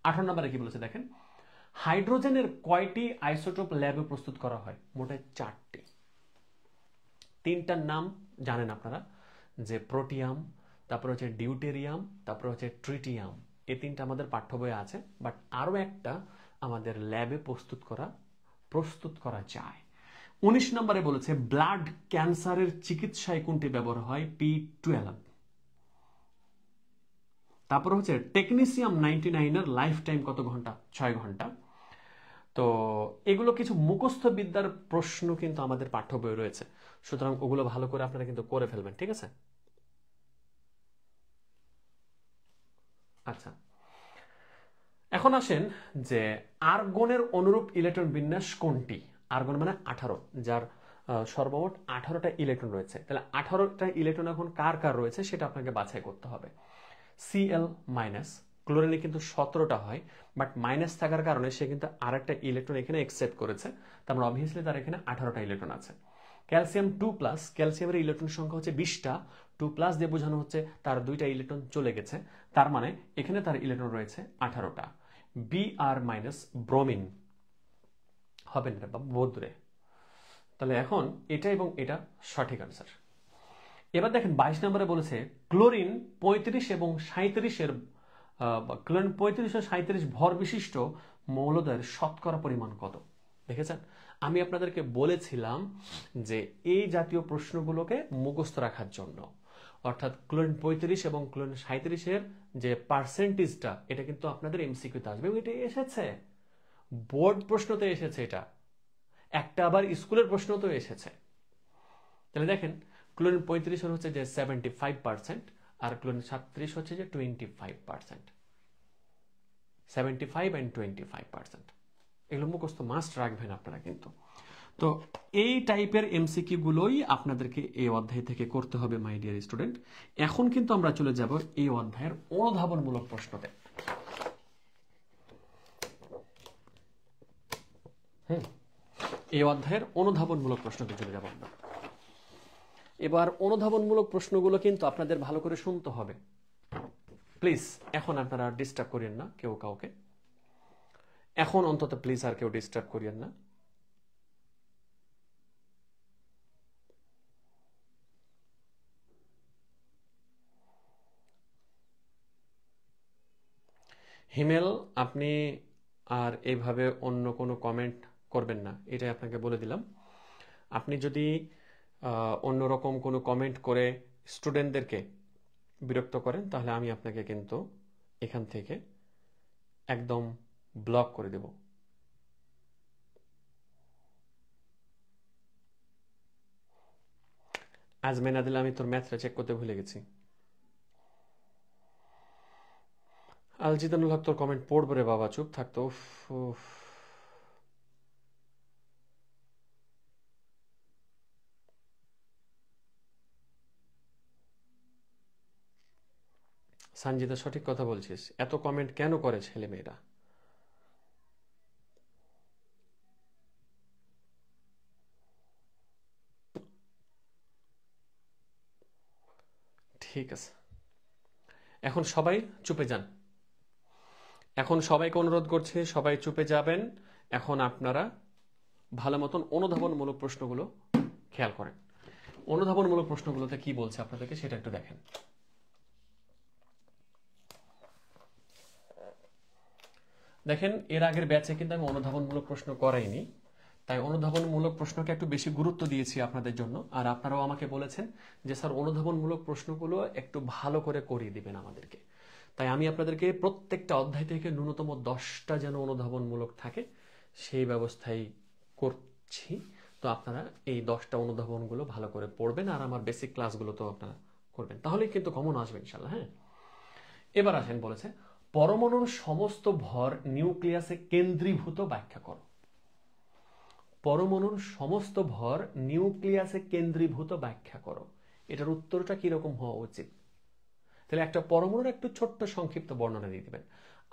18 নম্বরে কি বলেছে দেখেন, হাইড্রোজেনের কয়টি আইসোটোপ ল্যাবে প্রস্তুত করা হয়? মোটে 4টি। 3টার নাম জানেন আপনারা, যে প্রোটিয়াম, তারপর হচ্ছে ডিউটেরিয়াম, তারপর হচ্ছে ট্রিটিয়াম। এই 3টা আমাদের পাঠ্য বইয়ে আছে, বাট আরো একটা আমাদের ল্যাবে প্রস্তুত করা যায়। 19 নম্বরে বলেছে ব্লাড ক্যান্সারের চিকিৎসায় কোনটি ব্যবহার হয়? P12। তারপর হচ্ছে টেকনিসিয়াম 99 এর লাইফ টাইম কত ঘন্টা? 6 ঘন্টা। তো এগুলো কিছু মুখস্থ বিদ্যার প্রশ্ন কিন্তু আমাদের পাঠ্য বই রয়েছে, সুতরাং ওগুলো ভালো করে আপনারা কিন্তু করে ফেলবেন, ঠিক আছে? আচ্ছা, এখন আসেন যে আর্গনের অনুরূপ ইলেকট্রন বিন্যাস কোনটি? আর্গন মানে 18, যার সর্বমোট 18টা ইলেকট্রন রয়েছে। তাহলে 18টা ইলেকট্রন এখন কার কার রয়েছে সেটা আপনাকে বাছাই করতে হবে। Cl মাইনাস, ক্লোরিনে কিন্তু 17টা হয়, বাট মাইনাস থাকার কারণে সে কিন্তু আরেকটা ইলেকট্রন এখানে একসেপ্ট করেছে, তার মানে অবভিয়াসলি তার এখানে 18টা ইলেকট্রন আছে। ক্যালসিয়াম 2+, ক্যালসিয়ামের ইলেকট্রন সংখ্যা হচ্ছে 20টা, 2+ দিয়ে বোঝানো হচ্ছে তার 2টা ইলেকট্রন চলে গেছে, তার মানে এখানে তার ইলেকট্রন রয়েছে 18টা। Br মাইনাস ব্রোমিন হবে না বা বোধরে। তাহলে এখন এটা এবং এটা সঠিক আনসার। এবার দেখেন 22 নম্বরে বলেছে ক্লোরিন 35 এবং 37-এর ক্লোরিন 35 ও 37 ভর বিশিষ্ট মৌলদ্বয়ের শতকরা পরিমাণ কত? দেখেছেন, আমি আপনাদেরকে বলেছিলাম যে এই জাতীয় প্রশ্নগুলোকে মুখস্থ রাখার জন্য, অর্থাৎ ক্লোরিন 35 এবং ক্লোরিন 37-এর যে পার্সেন্টেজটা, এটা কিন্তু আপনাদের এমসিকিউতে আসবে এবং এটা এসেছে বোর্ড প্রশ্নতে এসেছে, এটা একটা আবার স্কুলের প্রশ্নতেও এসেছে। তাহলে দেখেন ক্লোরিন 35 হচ্ছে যে 75%, আর ক্লোরিন 37 হচ্ছে যে 25%। 75 and 25%, এগুলো মুখস্থ মাস্ট রাখবেন আপনারা কিন্তু। তো এই টাইপের এমসিকিউ গুলোই আপনাদেরকে এই অধ্যায় থেকে করতে হবে মাই ডিয়ার স্টুডেন্ট। এখন কিন্তু আমরা চলে যাব এই অধ্যায়ের অনুধাবনমূলক প্রশ্নতে। এই অধ্যায়ের অনুধাবনমূলক প্রশ্নতে চলে যাব আমরা। এবার অনুধাবনমূলক প্রশ্নগুলো কিন্তু আপনাদের ভালো করে শুনতে হবে। প্লিজ এখন আপনারা ডিস্টার্ব করিয়েন না কেউ কাউকে, এখন অন্তত প্লিজ আর কেউ ডিস্টার্ব করিয়েন না। হিমেল, আপনি আর এইভাবে অন্য কোনো কমেন্ট করবেন না, এটাই আপনাকে বলে দিলাম। আপনি যদি অন্যরকম কোনো কমেন্ট করে স্টুডেন্টদেরকে বিরক্ত করেন তাহলে আমি আপনাকে কিন্তু এখান থেকে একদম ব্লক করে দেব। আজমেন আদিল, আমি তোর ম্যাথটা চেক করতে ভুলে গেছি। আলজিদানুল হক, তোর কমেন্ট পড়বো রে বাবা, চুপ থাকতো। সঞ্জিদা, সঠিক কথা বলছিস, এত কমেন্ট কেন করে ছেলে মেয়েরা? ঠিক আছে, এখন সবাই চুপে যান। এখন সবাইকে অনুরোধ করছে সবাই চুপে যাবেন। এখন আপনারা ভালো মতন অনুধাবনমূলক প্রশ্নগুলো খেয়াল করেন। অনুধাবনমূলক প্রশ্নগুলোতে কি বলছে আপনাদেরকে সেটা একটু দেখেন। দেখেন, এর আগের ব্যাচে কিন্তু আমি অনুধাবনমূলক প্রশ্ন করাইনি, তাই অনুধাবনমূলক প্রশ্নকে একটু বেশি গুরুত্ব দিয়েছি আপনাদের জন্য। আর আপনারাও আমাকে বলেছেন যে স্যার অনুধাবনমূলক প্রশ্নগুলো একটু ভালো করে করিয়ে দিবেন আমাদেরকে। তাই আমি আপনাদেরকে প্রত্যেকটা অধ্যায় থেকে ন্যূনতম 10টা যেন অনুধাবনমূলক থাকে সেই ব্যবস্থাই করছি। তো আপনারা এই 10টা অনুধাবনগুলো ভালো করে পড়বেন আর আমার বেসিক ক্লাসগুলো তো আপনারা করবেন, তাহলেই কিন্তু কমন আসবে ইনশাল্লাহ। হ্যাঁ, এবার আসেন, বলেছে পরমাণুর সমস্ত ভর নিউক্লিয়াসে কেন্দ্রীভূত ব্যাখ্যা করো। পরমাণুর সমস্ত ভর নিউক্লিয়াসে কেন্দ্রীভূত ব্যাখ্যা করো। এটার উত্তরটা কিরকম হওয়া উচিত? তাহলে একটা পরমাণুর একটু ছোট্ট সংক্ষিপ্ত বর্ণনা দিয়ে দিবেন।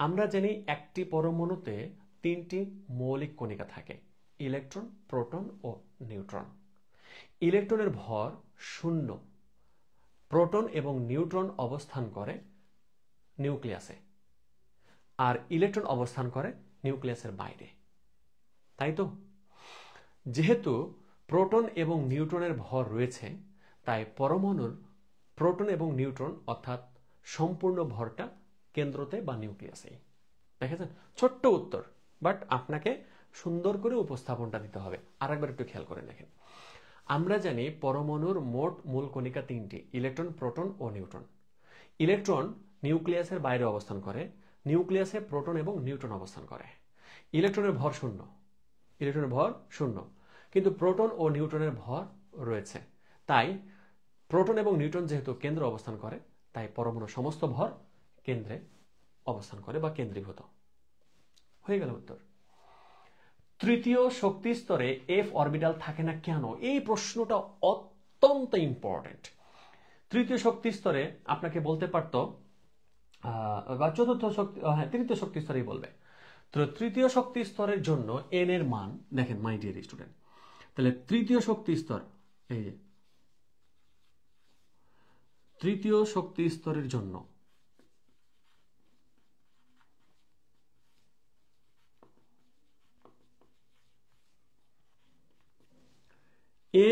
আমরা জানি একটি পরমাণুতে 3টি মৌলিক কণিকা থাকে, ইলেকট্রন, প্রোটন ও নিউট্রন। ইলেকট্রনের ভর 0, প্রোটন এবং নিউট্রন অবস্থান করে নিউক্লিয়াসে, আর ইলেকট্রন অবস্থান করে নিউক্লিয়াসের বাইরে, তাই তো? যেহেতু প্রোটন এবং নিউট্রনের ভর রয়েছে, তাই পরমাণুর প্রোটন এবং নিউট্রন অর্থাৎ সম্পূর্ণ ভরটা কেন্দ্রতে বা নিউক্লিয়াসে। দেখেছেন, ছোট্ট উত্তর, বাট আপনাকে সুন্দর করে উপস্থাপনটা দিতে হবে। আরেকবার একটু খেয়াল করে দেখেন। আমরা জানি পরমাণুর মোট মূল কণিকা 3টি, ইলেকট্রন, প্রোটন ও নিউট্রন। ইলেকট্রন নিউক্লিয়াসের বাইরে অবস্থান করে, নিউক্লিয়াসে প্রোটন এবং নিউট্রন অবস্থান করে। ইলেকট্রনের ভর 0, ইলেকট্রনের ভর 0, কিন্তু প্রোটন ও নিউট্রনের ভর রয়েছে। তাই প্রোটন এবং নিউট্রন যেহেতু কেন্দ্রে অবস্থান করে, তাই পরমাণুর সমস্ত ভর কেন্দ্রে অবস্থান করে বা কেন্দ্রীভূত। হয়ে গেল উত্তর। তৃতীয় শক্তি স্তরে এফ অরবিটাল থাকে না কেন? এই প্রশ্নটা অত্যন্ত ইম্পর্টেন্ট। তৃতীয় শক্তি স্তরে আপনাকে বলতে পারত বা চতুর্থ শক্তি, হ্যাঁ তৃতীয় শক্তি স্তরেই বলবে। তো তৃতীয় শক্তি স্তরের জন্য এন এর মান দেখেন মাই ডিয়ার স্টুডেন্ট। তাহলে তৃতীয় শক্তি স্তর, এই যে তৃতীয় শক্তি স্তরের জন্য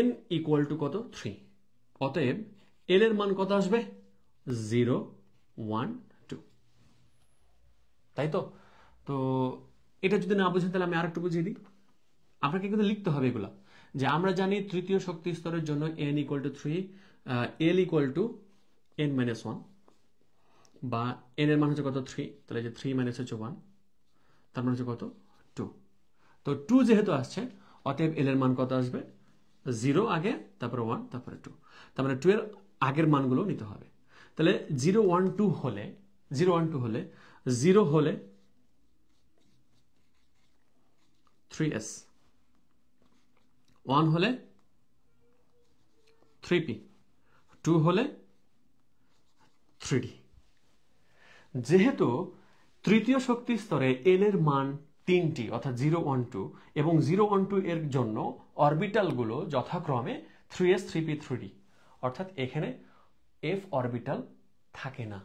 n ইকুয়াল টু কত? 3। অতএব এল এর মান কত আসবে? 0, 1, 2, তাই তো? তো এটা যদি না বুঝেন তাহলে আমি আরেকটু বুঝিয়ে দিই। আপনাকে কিন্তু লিখতে হবে এগুলা, যে আমরা জানি তৃতীয় শক্তি স্তরের জন্য n equal to 3, l equal to n minus 1, বা n এর মান হচ্ছে কত? 3, তাহলে যে 3 মাইনাস হচ্ছে 1, তার মানে হচ্ছে কত? 2। তো 2 যেহেতু আসছে, অতএব l এর মান কত আসবে? 0 আগে, তারপরে 1, তারপরে 2। তার মানে 2 এর আগের মানগুলো নিতে হবে। তাহলে 0, 1, 2 হলে 0, 1, 2 হলে 0 হলে 3s, 1 হলে 3p, 2 হলে 3d। যেহেতু তৃতীয় শক্তি স্তরে n এর মান 3টি অর্থাৎ 0, 1, 2 এবং 0, 1, 2 এর জন্য অরবিটালগুলো যথাক্রমে 3s, 3p, 3d, অর্থাৎ এখানে এফ অরবিটাল থাকে না,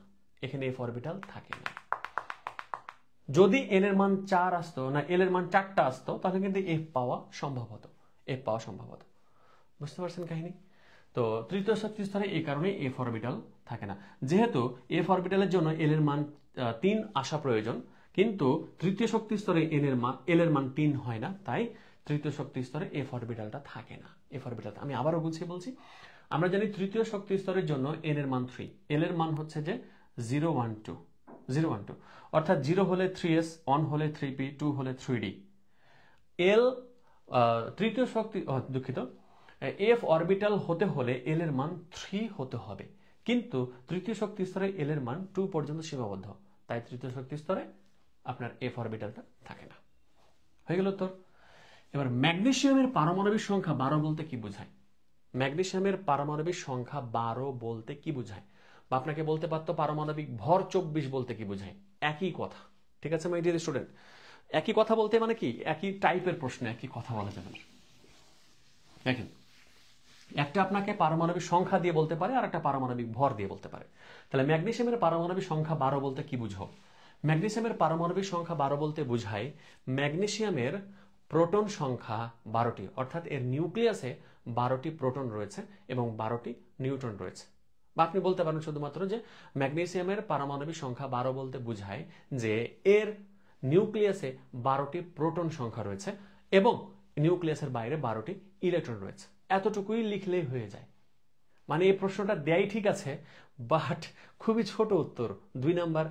এখানে এফ অরবিটাল থাকে না। যদি এন এর মান 4 আসতো না এল এর মান 4টা আসতো তাহলে কিন্তু এফ পাওয়া সম্ভব হতো, এফ পাওয়া সম্ভব হতো। বুঝতে পারছেন কাহিনী? তো তৃতীয় শক্তি স্তরে এই কারণে এফ অরবিটাল থাকে না। যেহেতু এফ অরবিটালের জন্য এল এর মান 3 আসা প্রয়োজন, কিন্তু তৃতীয় শক্তি স্তরে এল এর মান 3 হয় না, তাই তৃতীয় শক্তি স্তরে এফ অরবিটালটা থাকে না। এফ অরবিটাল আমি আবারও গুছিয়ে বলছি। আমরা জানি তৃতীয় শক্তি স্তরের জন্য এন এর মান 3, এল এর মান হচ্ছে যে 0 1 2, 0 1 2, অর্থাৎ 0 হলে 3s, 1 হলে 3p, 2 হলে 3d। এল তৃতীয় শক্তি দুঃখিত, এফ অরবিটাল হতে হলে এল এর মান 3 হতে হবে, কিন্তু তৃতীয় শক্তি স্তরে এল এর মান 2 পর্যন্ত সীমাবদ্ধ, তাই তৃতীয় শক্তি স্তরে আপনার এফ অরবিটালটা থাকে না। হয়ে গেল উত্তর। এবার ম্যাগনেসিয়ামের পারমাণবিক সংখ্যা 12 বলতে কি বোঝায়? ম্যাগনেসিয়ামের পারমাণবিক সংখ্যা 12 বলতে কি বোঝায়? বা আপনাকে বলতে পারতো পারমাণবিক ভর 24 বলতে কি বোঝায়? একই কথা, ঠিক আছে মাই ডিয়ার স্টুডেন্ট? একই কথা বলতে মানে কি, একই টাইপের প্রশ্ন, একই কথা বলা যাবে না। দেখেন, একটা আপনাকে পারমাণবিক সংখ্যা দিয়ে বলতে পারে আর একটা পারমাণবিক ভর দিয়ে বলতে পারে। তাহলে ম্যাগনেসিয়ামের পারমাণবিক সংখ্যা 12 বলতে কি বুঝো? ম্যাগনেসিয়ামের পারমাণবিক সংখ্যা 12 বলতে বোঝায় ম্যাগনেসিয়ামের প্রোটন সংখ্যা 12টি, অর্থাৎ এর নিউক্লিয়াসে 12টি প্রোটন রয়েছে এবং 12টি নিউট্রন রয়েছে। বা আপনি বলতে পারেন শুধুমাত্র যে ম্যাগনেসিয়ামের পারমাণবিক সংখ্যা 12 বলতে বোঝায় যে এর নিউক্লিয়াসে 12টি প্রোটন সংখ্যা রয়েছে এবং নিউক্লিয়াসের বাইরে 12টি ইলেকট্রন রয়েছে। এতটুকুই লিখলেই হয়ে যায়। মানে এই প্রশ্নটা দেয়াই ঠিক আছে, বাট খুবই ছোট উত্তর, 2 নাম্বার।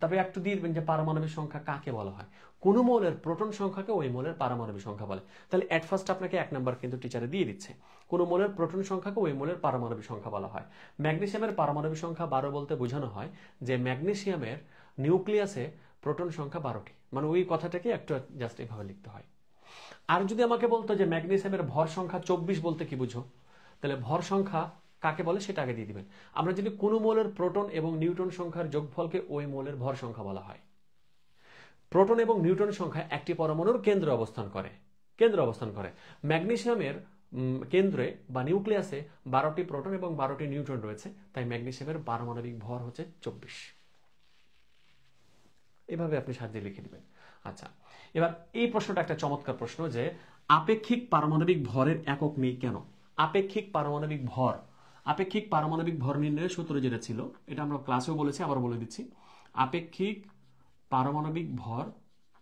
তবে একটু দিয়ে দিবেন যে পারমাণবিক সংখ্যা কাকে বলা হয়। কোন মৌলের প্রোটন সংখ্যাকে ওই মৌলের পারমাণবিক সংখ্যা বলে। তাহলে এট ফার্স্ট আপনাকে 1 নাম্বার কিন্তু টিচারে দিয়ে দিচ্ছে। কোন মৌলের প্রোটন সংখ্যাকে ওই মৌলের পারমাণবিক সংখ্যা বলা হয়। ম্যাগনেসিয়ামের পারমাণবিক সংখ্যা 12 বলতে বোঝানো হয় যে ম্যাগনেসিয়ামের নিউক্লিয়াসে প্রোটন সংখ্যা 12টি। মানে ওই কথাটাকে একটু জাস্ট এভাবে লিখতে হয়। আর যদি আমাকে বলতো যে ম্যাগনেসিয়ামের ভর সংখ্যা 24 বলতে কি বুঝো, তাহলে ভর সংখ্যা কাকে বলে সেটা আগে দিয়ে দিবেন। আমরা যদি কোনো মৌলের প্রোটন এবং নিউট্রন সংখ্যার যোগফলকে ওই মৌলের ভর সংখ্যা বলা হয়। প্রোটন এবং নিউট্রন সংখ্যা একটি পরমাণুর কেন্দ্রে অবস্থান করে। ম্যাগনেসিয়ামের কেন্দ্রে বা নিউক্লিয়াসে 12টি প্রোটন এবং 12টি নিউট্রন রয়েছে, তাই ম্যাগনেসিয়ামের পারমাণবিক ভর হচ্ছে 24। এভাবে আপনি সাজিয়ে লিখে দিবেন। আচ্ছা, এবার এই প্রশ্নটা একটা চমৎকার প্রশ্ন যে আপেক্ষিক পারমাণবিক ভরের একক নেই কেন? আপেক্ষিক পারমাণবিক ভর নির্ণয়ের সূত্র যেটা ছিল, এটা আমরা ক্লাসেও বলেছি, আবার বলে দিচ্ছি। আপেক্ষিক পারমাণবিক ভর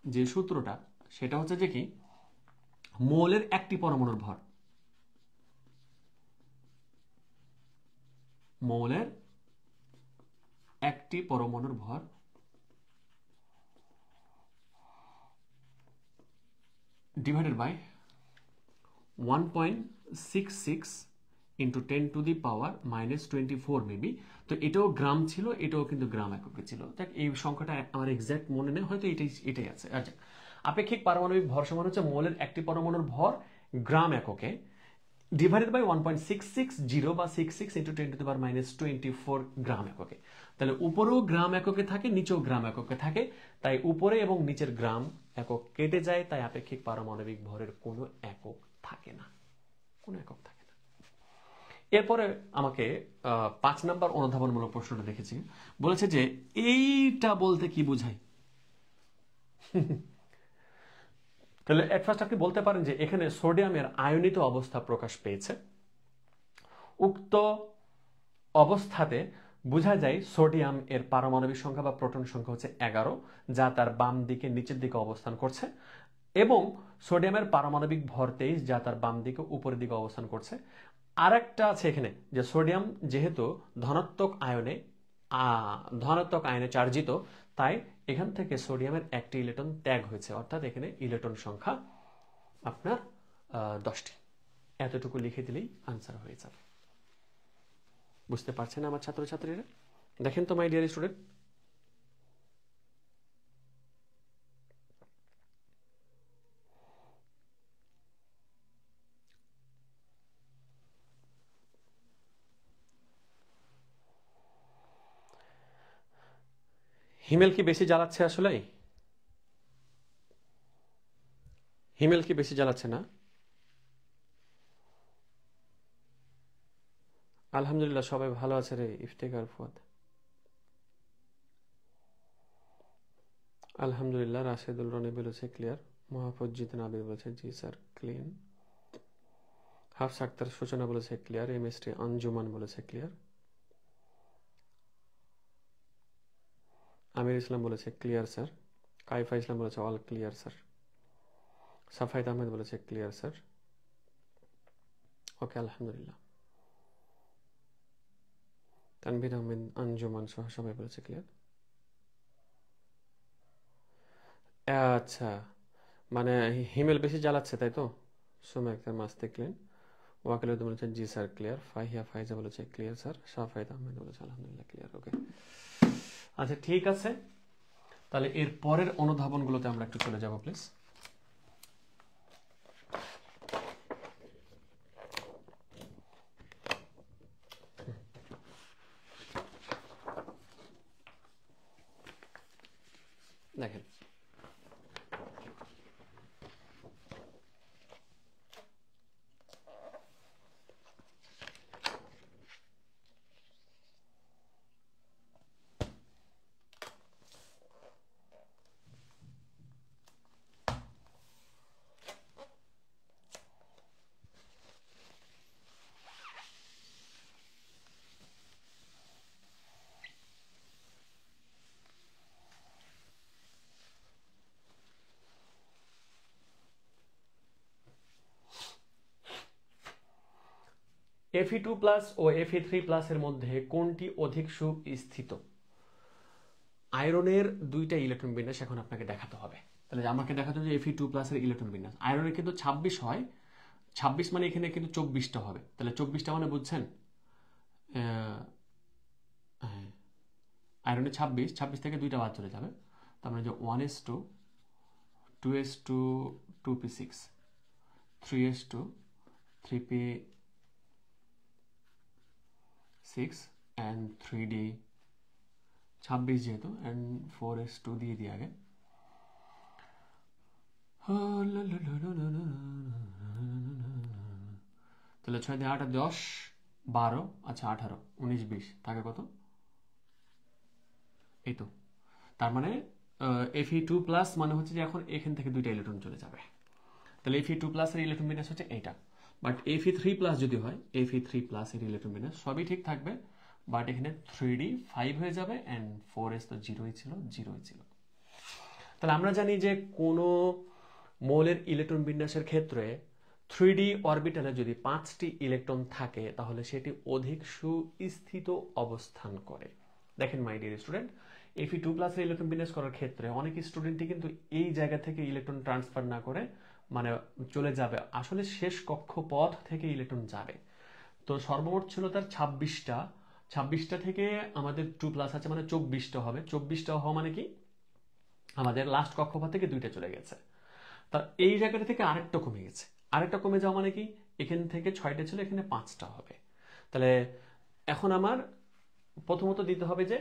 যে সূত্রটা, সেটা হচ্ছে যে কি, মৌলের একটি পরমাণুর ভর, মৌলের একটি পরমাণুর ভর divided by 1.66 into 10 to the power -24 maybe. তো এটাও গ্রাম ছিল, এটাও কিন্তু গ্রাম এককে ছিল। দেখ, এই সংখ্যাটা আমার এক্সাক্ট মনে নেই, হয়তো এটাই আছে। আচ্ছা, আপেক্ষিক পারমাণবিক ভর সমান হচ্ছে মৌলের একটি পরমাণুর ভর গ্রাম এককে ডিভাইডেড বাই 1.660 বা 66 ইন্টু 10 টু দি পাওয়ার -24 গ্রাম এককে। তাহলে উপরেও গ্রাম এককে থাকে, নিচেও গ্রাম এককে থাকে, তাই উপরে এবং নিচের গ্রাম একক কেটে যায়, তাই আপেক্ষিক পারমাণবিক ভরের কোনো একক থাকে না, কোনো একক থাকে না। এরপরে আমাকে 5 নাম্বার অনুধাবনমূলক প্রশ্নটা দেখেছি, বলেছে যে এইটা বলতে কি বোঝায়। তাহলে এট ফার্স্ট আপনি বলতে পারেন যে এখানে সোডিয়ামের আয়নিত অবস্থা প্রকাশ পেয়েছে। উক্ত অবস্থাতে বোঝা যায় সোডিয়াম এর পারমাণবিক সংখ্যা বা প্রোটন সংখ্যা হচ্ছে 11, যা তার বাম দিকে নিচের দিকে অবস্থান করছে, এবং সোডিয়ামের পারমাণবিক ভর 23, যা তার বাম দিকে উপরের দিকে অবস্থান করছে। আর একটা আছে এখানে যে সোডিয়াম যেহেতু ধনাত্মক আয়নে চার্জিত, তাই এখান থেকে সোডিয়ামের একটি ইলেকট্রন ত্যাগ হয়েছে, অর্থাৎ এখানে ইলেকট্রন সংখ্যা আপনার 10টি। এতটুকু লিখে দিলেই আনসার হয়ে যাবে। বুঝতে পারছেন আমার ছাত্রছাত্রীরা? দেখেন তো মাই ডিয়ার স্টুডেন্ট, হিমেল কি বেশি জ্বালাচ্ছে? আসলে হিমেল কি বেশি জ্বালাচ্ছে না? আলহামদুলিল্লাহ সবাই ভালো আছে রে ইফতেখার ফুয়াদ। আলহামদুলিল্লাহ রাশেদুল রনি বলেছে ক্লিয়ার। মোহাফজিদ নাবির বলেছে জি স্যার ক্লিন। হাফস আক্তার সূচনা বলেছে ক্লিয়ার। এমএসটি আঞ্জুমান বলেছে ক্লিয়ার। আমির ইসলাম বলেছে ক্লিয়ার স্যার। কাইফা ইসলাম বলেছে all clear sir. Safayet Ahmed বলেছে ক্লিয়ার স্যার। ওকে আলহামদুলিল্লাহ। তানভীর আহমেদ আঞ্জুমান সহ সবাই বলেছে ক্লিয়ার। আচ্ছা, মানে হিমেল বেশি জ্বালাচ্ছে তাই তো? সুমা আক্তার মাস্তে ক্লিন। ওয়াকিল উদ্দিন বলেছে জি স্যার ক্লিয়ার। ফাহিয়া ফাইজা বলেছে ক্লিয়ার স্যার। সাফায়েত আহমেদ বলেছে আলহামদুলিল্লাহ ক্লিয়ার। ওকে আচ্ছা ঠিক আছে, তাহলে এর পরের অনুধাবনগুলোতে আমরা একটু চলে যাব প্লিজ। দেখেন Fe2+ ও Fe3+ এর মধ্যে কোনটি অধিক সুস্থিত? আয়রনের দুইটা ইলেকট্রন বিন্যাস এখন আপনাকে দেখাতে হবে। তাহলে আমাকে দেখাতে হবে যে Fe2+ এর ইলেকট্রন বিন্যাস। আয়রনের কিন্তু 26 হয়, 26 মানে এখানে কিন্তু 24টা হবে। তাহলে 24টা মানে বুঝছেন? হ্যাঁ, আয়রনে 26 থেকে দুইটা বাদ চলে যাবে। তার মানে যে 1s2 2s2 2p6 3s2 3p6 and 3d 26 যেহেতু and 4s2 দিয়ে দিই আগে। তাহলে 6 দিয়ে 8 10 12 আচ্ছা 18 19 20 থাকে কত? এই তো। তার মানে Fe2+ মানে হচ্ছে যে এখন এখান থেকে দুইটা ইলেকট্রন চলে যাবে। তাহলে Fe2+ এর ইলেকট্রন বিন্যাস হচ্ছে এইটা। বাট Fe3+ যদি হয়, Fe3+ এর ইলেকট্রন বিন্যাস সবই ঠিক থাকবে, বাট এখানে 3d 5 হয়ে যাবে and 4s তো 0ই ছিল, 0ই ছিল। তাহলে আমরা জানি যে কোনো মৌলের ইলেকট্রন বিন্যাসের ক্ষেত্রে 3d অরবিটালে যদি 5টি ইলেকট্রন থাকে তাহলে সেটি অধিক সুস্থিত অবস্থান করে। দেখেন মাই ডিয়ার স্টুডেন্ট, Fe2+ এর ইলেকট্রন বিন্যাস করার ক্ষেত্রে অনেক স্টুডেন্টই কিন্তু এই জায়গা থেকে ইলেকট্রন ট্রান্সফার না করে মানে চলে যাবে, আসলে শেষ কক্ষপথ থেকে ইলেকট্রন যাবে। তো সর্বমোট ছিল তার 26টা থেকে আমাদের 2+ আছে মানে 24টা হবে। 24টা হওয়া মানে কি আমাদের লাস্ট কক্ষপথ থেকে দুইটা চলে গেছে। তা এই জায়গাটা থেকে আরেকটা কমে গেছে। আরেকটা কমে যাওয়া মানে কি এখান থেকে 6টা ছিল, এখানে 5টা হবে। তাহলে এখন আমার প্রথমত দিতে হবে যে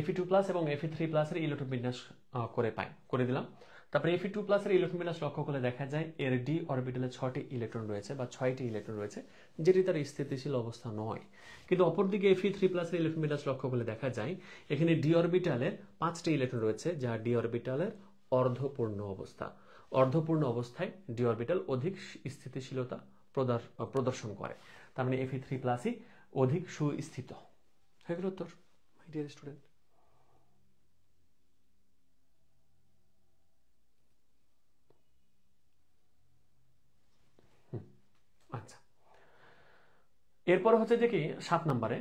Fe2+ এবং Fe3+ এর ইলেকট্রন বিন্যাস করে দিলাম। তারপরে Fe2+ এর ইলেকট্রন বিন্যাস লক্ষ্য করলে দেখা যায় এর ডি অরবিটালে 6টি ইলেকট্রন রয়েছে বা 6টি ইলেকট্রন রয়েছে, যেটি তার স্থিতিশীল অবস্থা নয়। কিন্তু অপরদিকে Fe3+ এর ইলেকট্রন বিন্যাস লক্ষ্য করলে দেখা যায় এখানে ডি অরবিটালে 5টি ইলেকট্রন রয়েছে, যা ডি অরবিটালের অর্ধপূর্ণ অবস্থা। অর্ধপূর্ণ অবস্থায় ডি অরবিটাল অধিক স্থিতিশীলতা প্রদর্শন করে। তার মানে Fe3+ই অধিক সুস্থিত। হয়ে গেল উত্তর মাই ডিয়ার স্টুডেন্ট। আচ্ছা, এরপর হচ্ছে যে কি 7 নম্বরে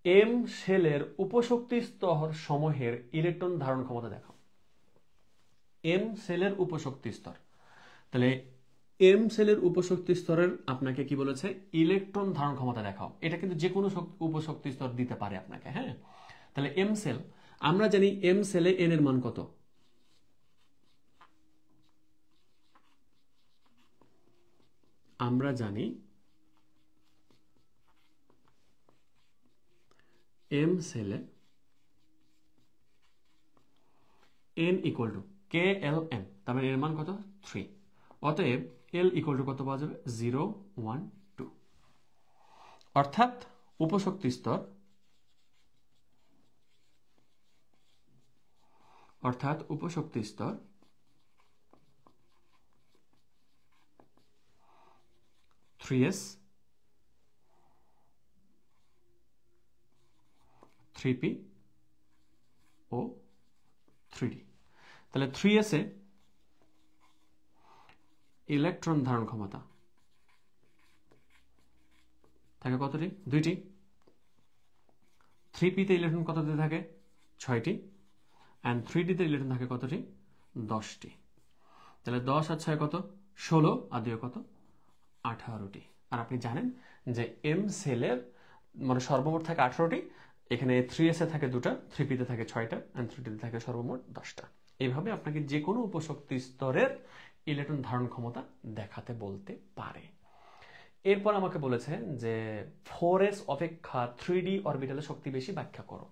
এম শেলের উপশক্তি স্তর সমূহের ইলেকট্রন ধারণ ক্ষমতা দেখাও। এম শেলের উপশক্তি স্তর, তাহলে এম শেলের উপশক্তি স্তরের আপনাকে কি বলেছে ইলেকট্রন ধারণ ক্ষমতা দেখাও। এটা কিন্তু যে কোনো উপশক্তি স্তর দিতে পারে আপনাকে। হ্যাঁ, তাহলে এম সেল, আমরা জানি এম সেলে এন এর মান কত? আমরা জানি এম সেলে n ইকুয়াল টু KLM, তার মানে এর মান কত 3। অতএব L ইকুয়াল টু কত পাওয়া যাবে 0 1 2। অর্থাৎ উপশক্তি স্তর অর্থাৎ উপশক্তি স্তর 3s 3p ও 3d। তাহলে 3s এ ইলেকট্রন ধারণ ক্ষমতা থাকে কতটি? 2টি। 3p তে ইলেকট্রন কতটি থাকে? 6টি। অ্যান্ড 3d তে ইলেকট্রন থাকে কতটি? 10টি। তাহলে 10 আর 6 কত? 16 আর 2 কত? 18টি। আর আপনি জানেন যে এম সেলের মানে সর্বমোট থাকে 18টি, এখানে 3s এ থাকে 2টা, 3p তে থাকে 6টা, অ্যান্ড 3d তে থাকে সর্বমোট 10টা। এইভাবে আপনাকে যে কোনো উপশক্তি স্তরের ইলেকট্রন ধারণ ক্ষমতা দেখাতে বলতে পারে। এরপর আমাকে বলেছে যে 4s অপেক্ষা 3d অরবিটালের শক্তি বেশি, ব্যাখ্যা করো।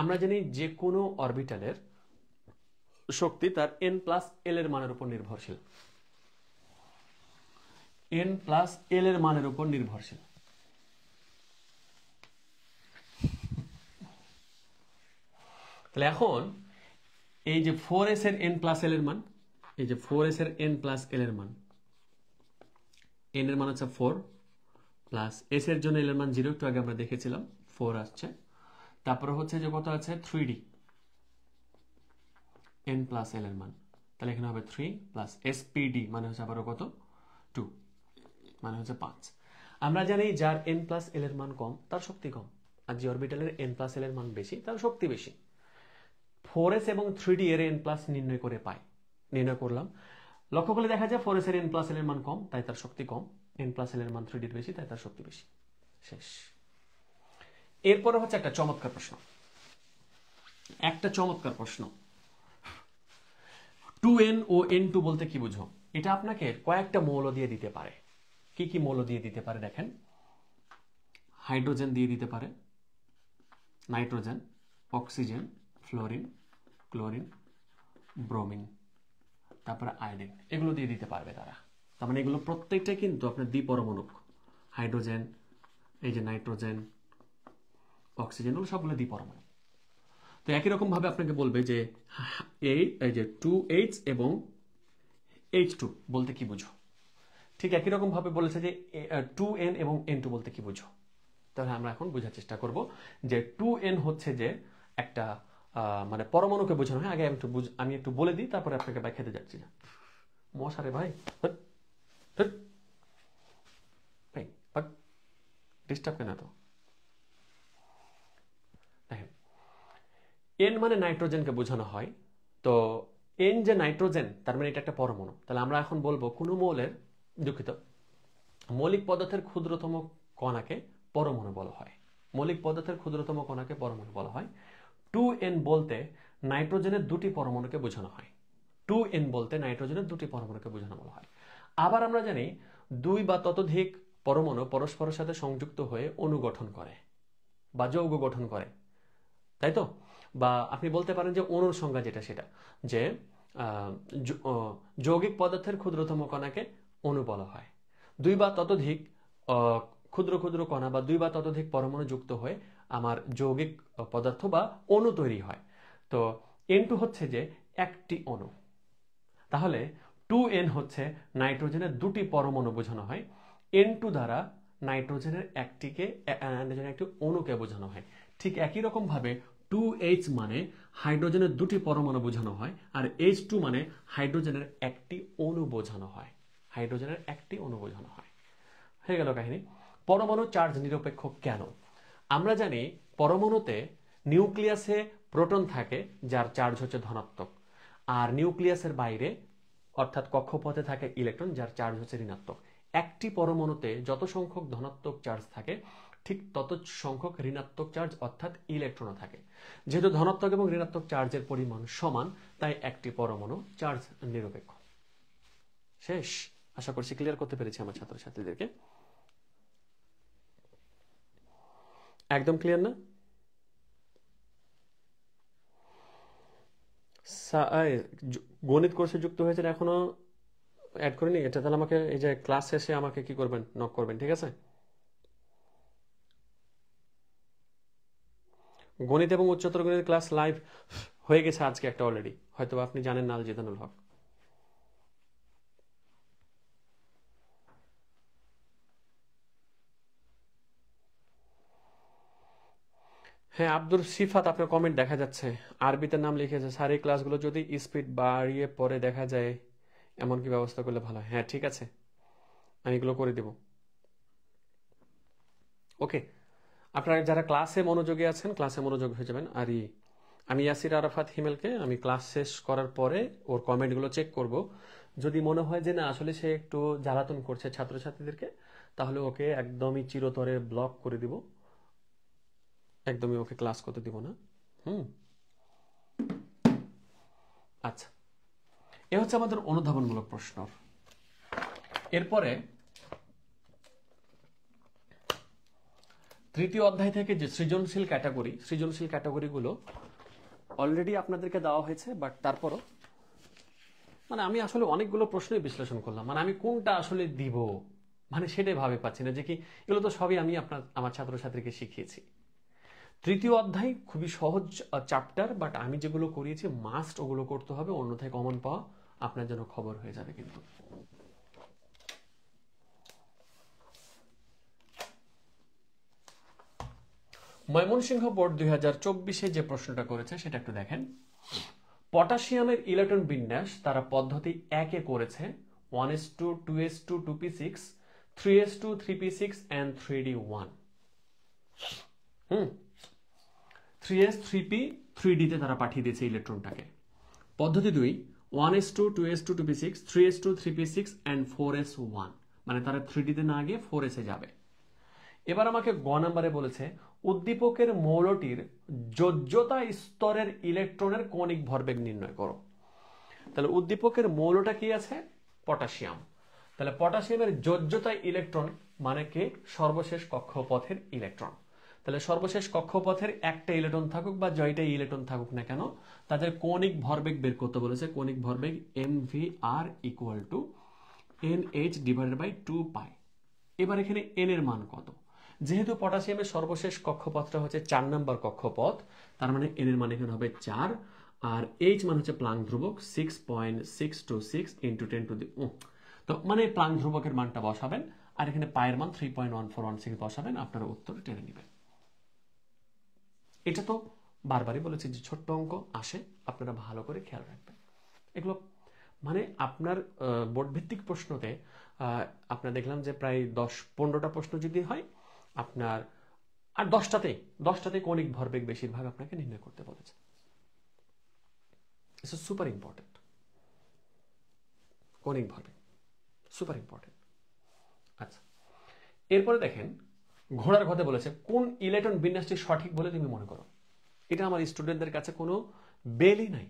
আমরা জানি যে কোনো অরবিটালের শক্তি তার n প্লাস l এর মানের উপর নির্ভরশীল। n প্লাস l এর মানের উপর নির্ভরশীল। তাহলে এখন এই যে 4s এর n প্লাস l এর মান, এই যে 4s এর n প্লাস l এর মান, n এর মান হচ্ছে 4 প্লাস s এর জন্য l এর মান 0, একটু আগে আমরা দেখেছিলাম 4 আসছে। তারপরে হচ্ছে যে কত আছে? 3d n প্লাস l এর মান, তাহলে এখানে হবে 3 প্লাস spd মানে হচ্ছে আবারও কত? 2 মানে হচ্ছে 5। আমরা জানি যার n প্লাস l এর মান কম তার শক্তি কম, আর যে অরবিটালের n প্লাস l এর মান বেশি তার শক্তি বেশি। 4s এবং 3d এর n প্লাস নির্ণয় করলাম। লক্ষ্য করলে দেখা যায় 4s এর n প্লাস l এর মান কম তাই তার শক্তি কম, n প্লাস l এর মান 3d এর বেশি তাই তার শক্তি বেশি। শেষ। এরপরে হচ্ছে একটা চমৎকার প্রশ্ন। 2n ও n2 বলতে কি বুঝো? এটা আপনাকে কয়েকটা মৌল দিয়ে দিতে পারে। কি কি মৌল দিয়ে দিতে পারে দেখেন? হাইড্রোজেন দিয়ে দিতে পারে, nitrogen, oxygen, fluorine, chlorine, bromine, তারপরে আয়োডিন, এগুলো দিয়ে দিতে পারবে তারা। তার মানে এগুলো প্রত্যেকটা কিন্তু আপনার দ্বিপরমাণুক। হাইড্রোজেন, এই যে নাইট্রোজেন, অক্সিজেন, ওগুলো সবগুলো দ্বিপরমাণু। তো একই রকম ভাবে আপনাকে বলবে যে এই যে 2h এবং h2 বলতে কি বুঝো? ঠিক একই রকম ভাবে বলেছে যে 2n এবং n2 বলতে কি বুঝো? তাহলে আমরা এখন বোঝার চেষ্টা করব যে 2n হচ্ছে যে একটা মানে পরমাণুকে বোঝানো হয়। আগে আমি একটু বলে দিই, তারপরে আপনাকে ব্যাখ্যাতে যাচ্ছি। না মশারে ভাই, ডিস্টার্ব কেন তো? দেখেন, n মানে নাইট্রোজেনকে বোঝানো হয়। তো n যে নাইট্রোজেন, তার মানে এটা একটা পরমাণু। তাহলে আমরা এখন বলবো কোনো মৌলিক পদার্থের ক্ষুদ্রতম কণাকে পরমাণু বলা হয়। মৌলিক পদার্থের ক্ষুদ্রতম কণাকে পরমাণু বলা হয়। 2n বলতে নাইট্রোজেনের দুটি পরমাণুকে বোঝানো হয়। 2n বলতে নাইট্রোজেনের দুটি পরমাণুকে বোঝানো বলা হয়। আবার আমরা জানি 2 বা ততোধিক পরমাণু পরস্পরের সাথে সংযুক্ত হয়ে অণু গঠন করে বা যৌগ গঠন করে, তাই তো? বা আপনি বলতে পারেন যে অণুর সংজ্ঞা যেটা, সেটা যে যৌগিক পদার্থের ক্ষুদ্রতম কণাকে অণু বলা হয়। 2 বা ততোধিক ক্ষুদ্র ক্ষুদ্র কণা বা 2 বা ততোধিক পরমাণু যুক্ত হয়ে আমার যৌগিক পদার্থ বা অণু তৈরি হয়। তো n2 হচ্ছে যে একটি অণু। তাহলে 2n হচ্ছে নাইট্রোজেনের দুটি পরমাণু বোঝানো হয়। n2 দ্বারা নাইট্রোজেনের একটি অণুকে বোঝানো হয়। ঠিক একই রকম ভাবে 2h মানে হাইড্রোজেনের দুটি পরমাণু বোঝানো হয়, আর h2 মানে হাইড্রোজেনের একটি অণু বোঝানো হয়। হয়ে গেল কাহিনী। পরমাণু চার্জ নিরপেক্ষ কেন? আমরা জানি পরমাণুতে নিউক্লিয়াসে প্রোটন থাকে যার চার্জ হচ্ছে ধনাত্মক, আর নিউক্লিয়াসের বাইরে অর্থাৎ কক্ষপথে থাকে ইলেকট্রন যার চার্জ হচ্ছে ঋণাত্মক। একটি পরমাণুতে যত সংখ্যক ধনাত্মক চার্জ থাকে ঠিক তত সংখ্যক ঋণাত্মক চার্জ অর্থাৎ ইলেকট্রনও থাকে। যেহেতু ধনাত্মক এবং ঋণাত্মক চার্জের পরিমাণ সমান, তাই একটি পরমাণু চার্জ নিরপেক্ষ। শেষ। আশা করছি ক্লিয়ার করতে পেরেছি আমার ছাত্রছাত্রীদেরকে। একদম ক্লিয়ার না? গণিত কোর্সে যুক্ত হয়েছেন এখনো অ্যাড করিনি এটা, তাহলে আমাকে এই যে ক্লাস শেষে আমাকে কি করবেন, নক করবেন, ঠিক আছে? গণিত এবং উচ্চতর গণিত ক্লাস লাইভ হয়ে গেছে আজকে একটা অলরেডি, হয়তো আপনি জানেন না, আল জিদানুল হক। হ্যাঁ আব্দুল সিফাত, আপনার কমেন্ট দেখা যাচ্ছে, আরবিতে নাম লিখেছে, স্যার এই ক্লাসগুলো যদি স্পিড বাড়িয়ে পরে দেখা যায় এমন কি ব্যবস্থা করলে ভালো হয়? হ্যাঁ ঠিক আছে, আমি এগুলো করে দেব। ওকে, আপনারা যারা ক্লাসে মনোযোগী আছেন ক্লাসে মনোযোগ হয়ে যাবেন। আর আমি ইয়াসির আরাফাত হিমেলকে আমি ক্লাস শেষ করার পরে ওর কমেন্টগুলো চেক করব, যদি মনে হয় যে না আসলে সে একটু জ্বালাতন করছে ছাত্রছাত্রীদেরকে, তাহলে ওকে একদমই চিরতরে ব্লক করে দিব, একদমই ওকে ক্লাস করতে দিব না। আচ্ছা, এ হচ্ছে আমাদের অনুধাবনমূলক প্রশ্ন। এরপরে তৃতীয় অধ্যায় থেকে যে সৃজনশীল ক্যাটাগরিগুলো অলরেডি আপনাদেরকে দেওয়া হয়েছে, বাট তারপরও মানে আমি আসলে অনেকগুলো প্রশ্নই বিশ্লেষণ করলাম, মানে আমি কোনটা আসলে দিব মানে সেটাই ভাবে পাচ্ছি না, যে কি এগুলো তো সবই আমি আমার ছাত্রছাত্রীকে শিখিয়েছি। তৃতীয় অধ্যায় খুবই সহজ চ্যাপ্টার, বাট আমি যেগুলো করিয়েছি মাস্ট ওগুলো করতে হবে, অন্যথায় কমন পাওয়া আপনার জন্য খবর হয়ে যাবে। কিন্তু ময়মনসিংহ বোর্ড 2024-এ যে প্রশ্নটা করেছে সেটা একটু দেখেন। পটাশিয়ামের ইলেকট্রন বিন্যাস তারা পদ্ধতি 1-এ করেছে 1s2 2s2 2p6 3s2 3p6 and 3d1। 3s 3p 3d তে তারা পাঠিয়ে দিয়েছে ইলেকট্রনটাকে। পদ্ধতি 2 1s2 2s2 2p6 3s2 3p6 and 4s1, মানে তারা 3d তে না গিয়ে 4s এ যাবে। এবার আমাকে গ নাম্বারে বলেছে উদ্দীপকের মৌলটির যোজ্যতা স্তরের ইলেকট্রনের কৌণিক ভরবেগ নির্ণয় করো। তাহলে উদ্দীপকের মৌলটা কি আছে? পটাশিয়াম। তাহলে পটাশিয়ামের যোজ্যতা ইলেকট্রন মানে কি? সর্বশেষ কক্ষপথের ইলেকট্রন। তাহলে সর্বশেষ কক্ষপথের একটা ইলেকট্রন থাকুক বা জয়টা ইলেকট্রন থাকুক না কেন, তাদের কৌণিক ভরবেগ বের করতে বলেছে। কৌণিক ভরবেগ mvr = nh / 2π। এবার এখানে n এর মান কত? যেহেতু পটাশিয়ামের সর্বশেষ কক্ষপথটা হচ্ছে 4 নম্বর কক্ষপথ, তার মানে n এর মান এখানে হবে 4, আর h মান হচ্ছে প্লাঙ্ক ধ্রুবক 6.626 × 10⁻⁻⁻⁻⁻⁻⁻⁻⁻⁻⁻⁻⁻⁻⁻⁻⁻⁻⁻⁻⁻⁻⁻⁻⁻⁻⁻⁻⁻⁻⁻⁻⁻⁻⁻⁻⁻⁻⁻⁻⁻⁻⁻⁻⁻⁻⁻⁻⁻⁻⁻⁻⁻⁻⁻⁻⁻⁻⁻⁻⁻⁻⁻⁻⁻⁻⁻⁻⁻⁻⁻⁻⁻⁻⁻⁻⁻⁻⁻⁻⁻⁻⁻⁻⁻⁻⁻⁻⁻⁻⁻⁻⁻⁻⁻আপনারা উত্তর টেনে নেবেন। এটা তো বারবারই বলেছি যে ছোট্ট অঙ্ক আসে, আপনারা ভালো করে খেয়াল রাখবেন। এগুলো মানে আপনার বোর্ড ভিত্তিক প্রশ্নতে আপনার দেখলাম যে প্রায় 10-15টা প্রশ্ন যদি হয় আপনার, আর 10টাতে কৌণিক ভরবেগ বেশিরভাগ আপনাকে নির্ণয় করতে বলেছে। ইটস সুপার ইম্পর্টেন্ট, কৌণিক ভরবেগ সুপার ইম্পর্টেন্ট। আচ্ছা, এরপরে দেখেন ঘোড়ার ঘতে বলেছে কোন ইলেকট্রন বিন্যাসটি সঠিক বলে তুমি মনে করো। এটা আমার স্টুডেন্টদের কাছে কোনো বেলই নাই,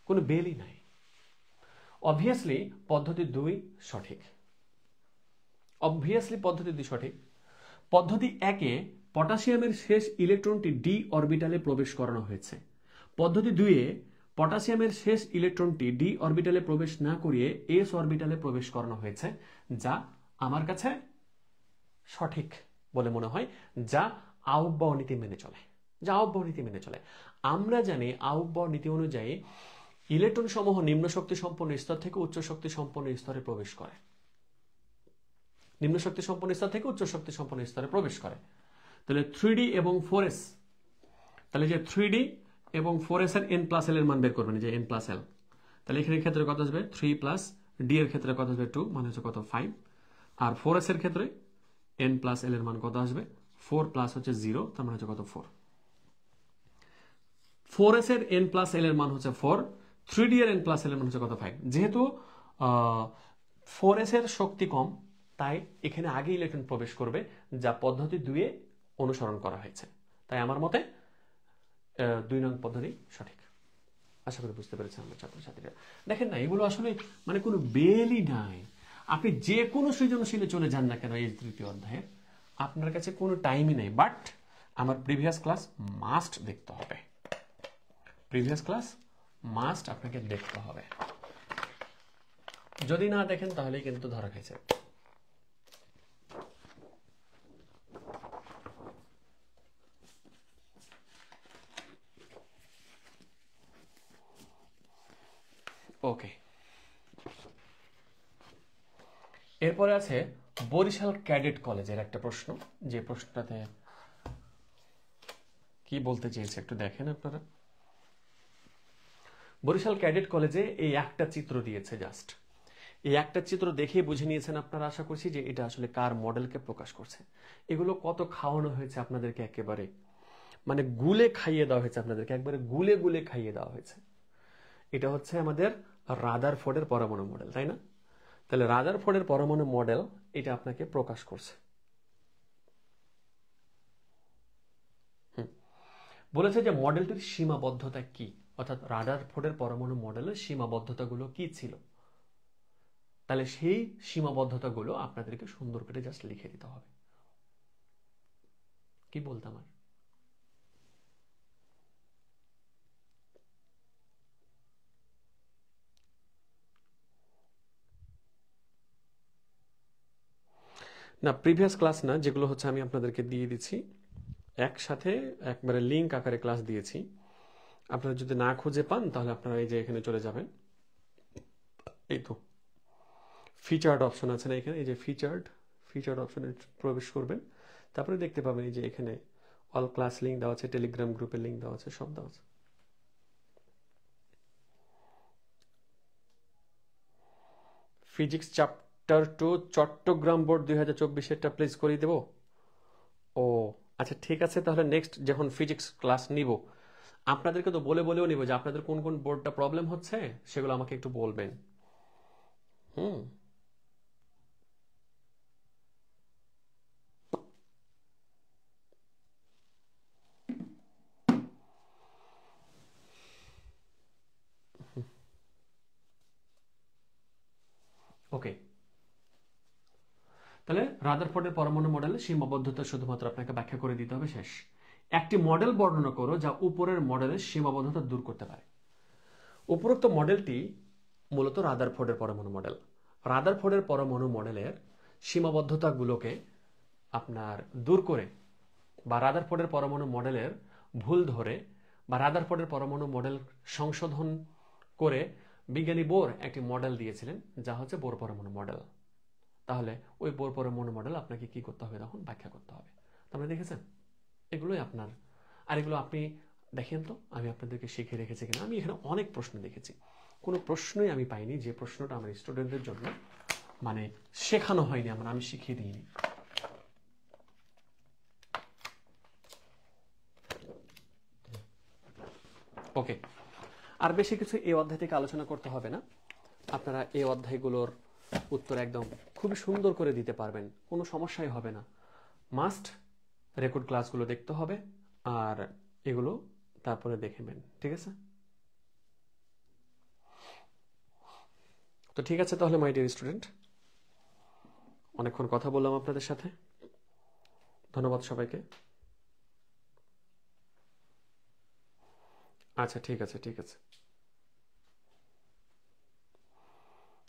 কোনো বেলই নাই। অবভিয়াসলি পদ্ধতি 2 সঠিক, অবভিয়াসলি পদ্ধতি 2 সঠিক। পদ্ধতি 1-এ পটাশিয়ামের শেষ ইলেকট্রনটি ডি অরবিটালে প্রবেশ করানো হয়েছে। পদ্ধতি 2-এ পটাশিয়ামের শেষ ইলেকট্রনটি ডি অরবিটালে প্রবেশ না করিয়ে এস অরবিটালে প্রবেশ করানো হয়েছে, যা আমার কাছে সঠিক বলে মনে হয়, যা আউববাউ নীতি মেনে চলে, যা আউববাউ নীতি মেনে চলে। আমরা জানি আউববাউ নীতি অনুযায়ী ইলেকট্রন সমূহ নিম্ন শক্তি সম্পন্ন স্তর থেকে উচ্চ শক্তি সম্পন্ন স্তরে প্রবেশ করে, নিম্ন শক্তি সম্পন্ন স্তর থেকে উচ্চ শক্তি সম্পন্ন স্তরে প্রবেশ করে। তাহলে 3d এবং 4s, তাহলে যে 3d এবং 4s এর n+l এর মান বের করবেন, যে n+l। তাহলে এখানে ক্ষেত্রে কত আসবে 3+d এর ক্ষেত্রে কত আসবে 2, মানে হচ্ছে কত 5, আর 4s এর ক্ষেত্রে n+l এর মান কত আসবে 4 প্লাস হচ্ছে 0, তার মানে হচ্ছে কত 4। 4s এর n+l এর মান হচ্ছে 4, 3d এর n+l এর মান হচ্ছে কত 5। যেহেতু 4s এর শক্তি কম, তাই এখানে আগে ইলেকট্রন প্রবেশ করবে, যা পদ্ধতি 2-এ অনুসরণ করা হয়েছে। তাই আমার মতে 2 নং পদ্ধতি সঠিক। আশা করি বুঝতে পেরেছেন আমার ছাত্রছাত্রীরা। দেখেন না, এগুলো আসলে মানে কোনো বেলই নাই। আপনি যে কোনো সৃজনশীলে চলে যান না কেন এই তৃতীয় অধ্যায়ের, আপনার কাছে কোনো টাইমই নেই, বাট আমার প্রিভিয়াস ক্লাস মাস্ট দেখতে হবে, প্রিভিয়াস ক্লাস মাস্ট আপনাকে দেখতে হবে। যদি না দেখেন তাহলেই কিন্তু ধরা খাইছে। এরপরে আছে বরিশাল ক্যাডেট কলেজের একটা প্রশ্ন, যে প্রশ্নটাতে কি বলতে চেয়েছে একটু দেখেন আপনারা। বরিশাল ক্যাডেট কলেজে এই একটা চিত্র দিয়েছে, জাস্ট এই একটা চিত্র দেখে বুঝে নিয়েছেন আপনারা, আশা করছি যে এটা আসলে কার মডেলকে প্রকাশ করছে। এগুলো কত খাওয়ানো হয়েছে আপনাদেরকে, একেবারে মানে গুলে খাইয়ে দেওয়া হয়েছে আপনাদেরকে, একবারে গুলে গুলে খাইয়ে দেওয়া হয়েছে। এটা হচ্ছে আমাদের রাদারফোর্ডের পরমাণু মডেল, তাই না? তাহলে রাদারফোর্ডের পরমাণু মডেল এটা আপনাকে প্রকাশ করছে। বলেছে যে মডেলটির সীমাবদ্ধতা কি, অর্থাৎ রাদারফোর্ডের পরমাণু মডেলের সীমাবদ্ধতাগুলো কি ছিল। তাহলে সেই সীমাবদ্ধতাগুলো আপনাদেরকে সুন্দর করে জাস্ট লিখে দিতে হবে। কি বলতাম আর, না প্রিভিয়াস ক্লাস না, যেগুলো হচ্ছে আমি আপনাদেরকে দিয়ে দিচ্ছি একসাথে, একবারে লিঙ্ক আকারে ক্লাস দিয়েছি। আপনারা যদি না খুঁজে পান তাহলে আপনারা এই যে এখানে চলে যাবেন, এই তো ফিচার্ড অপশন আছে না এখানে, এই যে ফিচার্ড অপশনে প্রবেশ করবেন, তারপরে দেখতে পাবেন এই যে এখানে অল ক্লাস লিঙ্ক দেওয়া আছে, টেলিগ্রাম গ্রুপের লিঙ্ক দেওয়া আছে, সব দেওয়া আছে। ফিজিক্স চ্যাপ্টার 2 চট্টগ্রাম বোর্ড 2024-এরটা প্লেস করে দেব। ও আচ্ছা ঠিক আছে, তাহলে নেক্সট যখন ফিজিক্স ক্লাস নিব আপনাদেরকে তো বলেও নিব যে আপনাদের কোন কোন বোর্ডটা প্রবলেম হচ্ছে সেগুলো আমাকে একটু বলবেন। হুম, ওকে। তাহলে রাদারফোর্ডের পরমাণু মডেলের সীমাবদ্ধতা শুধুমাত্র আপনাকে ব্যাখ্যা করে দিতে হবে, শেষ। একটি মডেল বর্ণনা করো যা উপরের মডেলের সীমাবদ্ধতা দূর করতে পারে। উপরোক্ত মডেলটি মূলত রাদারফোর্ডের পরমাণু মডেল। রাদারফোর্ডের পরমাণু মডেলের সীমাবদ্ধতাগুলোকে আপনার দূর করে, বা রাদারফোর্ডের পরমাণু মডেলের ভুল ধরে, বা রাদারফোর্ডের পরমাণু মডেল সংশোধন করে বিজ্ঞানী বোর একটি মডেল দিয়েছিলেন, যা হচ্ছে বোর পরমাণু মডেল। তাহলে ওই বোর পরমাণু মডেল আপনাকে কি করতে হবে, তখন ব্যাখ্যা করতে হবে। আপনি দেখেছেন এগুলোই আপনার, আর এগুলো আপনি দেখেন তো আমি আপনাদেরকে শিখে রেখেছি কিনা। আমি এখানে অনেক প্রশ্ন দেখেছি, কোনো প্রশ্নই আমি পাইনি যে প্রশ্নটা আমার স্টুডেন্টদের জন্য মানে শেখানো হয়নি, আমি শিখিয়ে দিইনি। ওকে, আর বেশি কিছু এই অধ্যায় থেকে আলোচনা করতে হবে না। আপনারা এই অধ্যায়গুলোর উত্তর একদম খুবই সুন্দর করে দিতে পারবেন, কোনো সমস্যাই হবে না। মাস্ট রেকর্ড ক্লাসগুলো দেখতে হবে আর এগুলো তারপরে দেখবেন, ঠিক আছে? তো ঠিক আছে তাহলে মাই ডিয়ার স্টুডেন্ট, অনেকক্ষণ কথা বললাম আপনাদের সাথে। ধন্যবাদ সবাইকে। আচ্ছা ঠিক আছে, ঠিক আছে।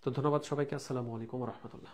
তো ধন্যবাদ সবাইকে। আসসালামু আলাইকুম রহমতুল্লাহ।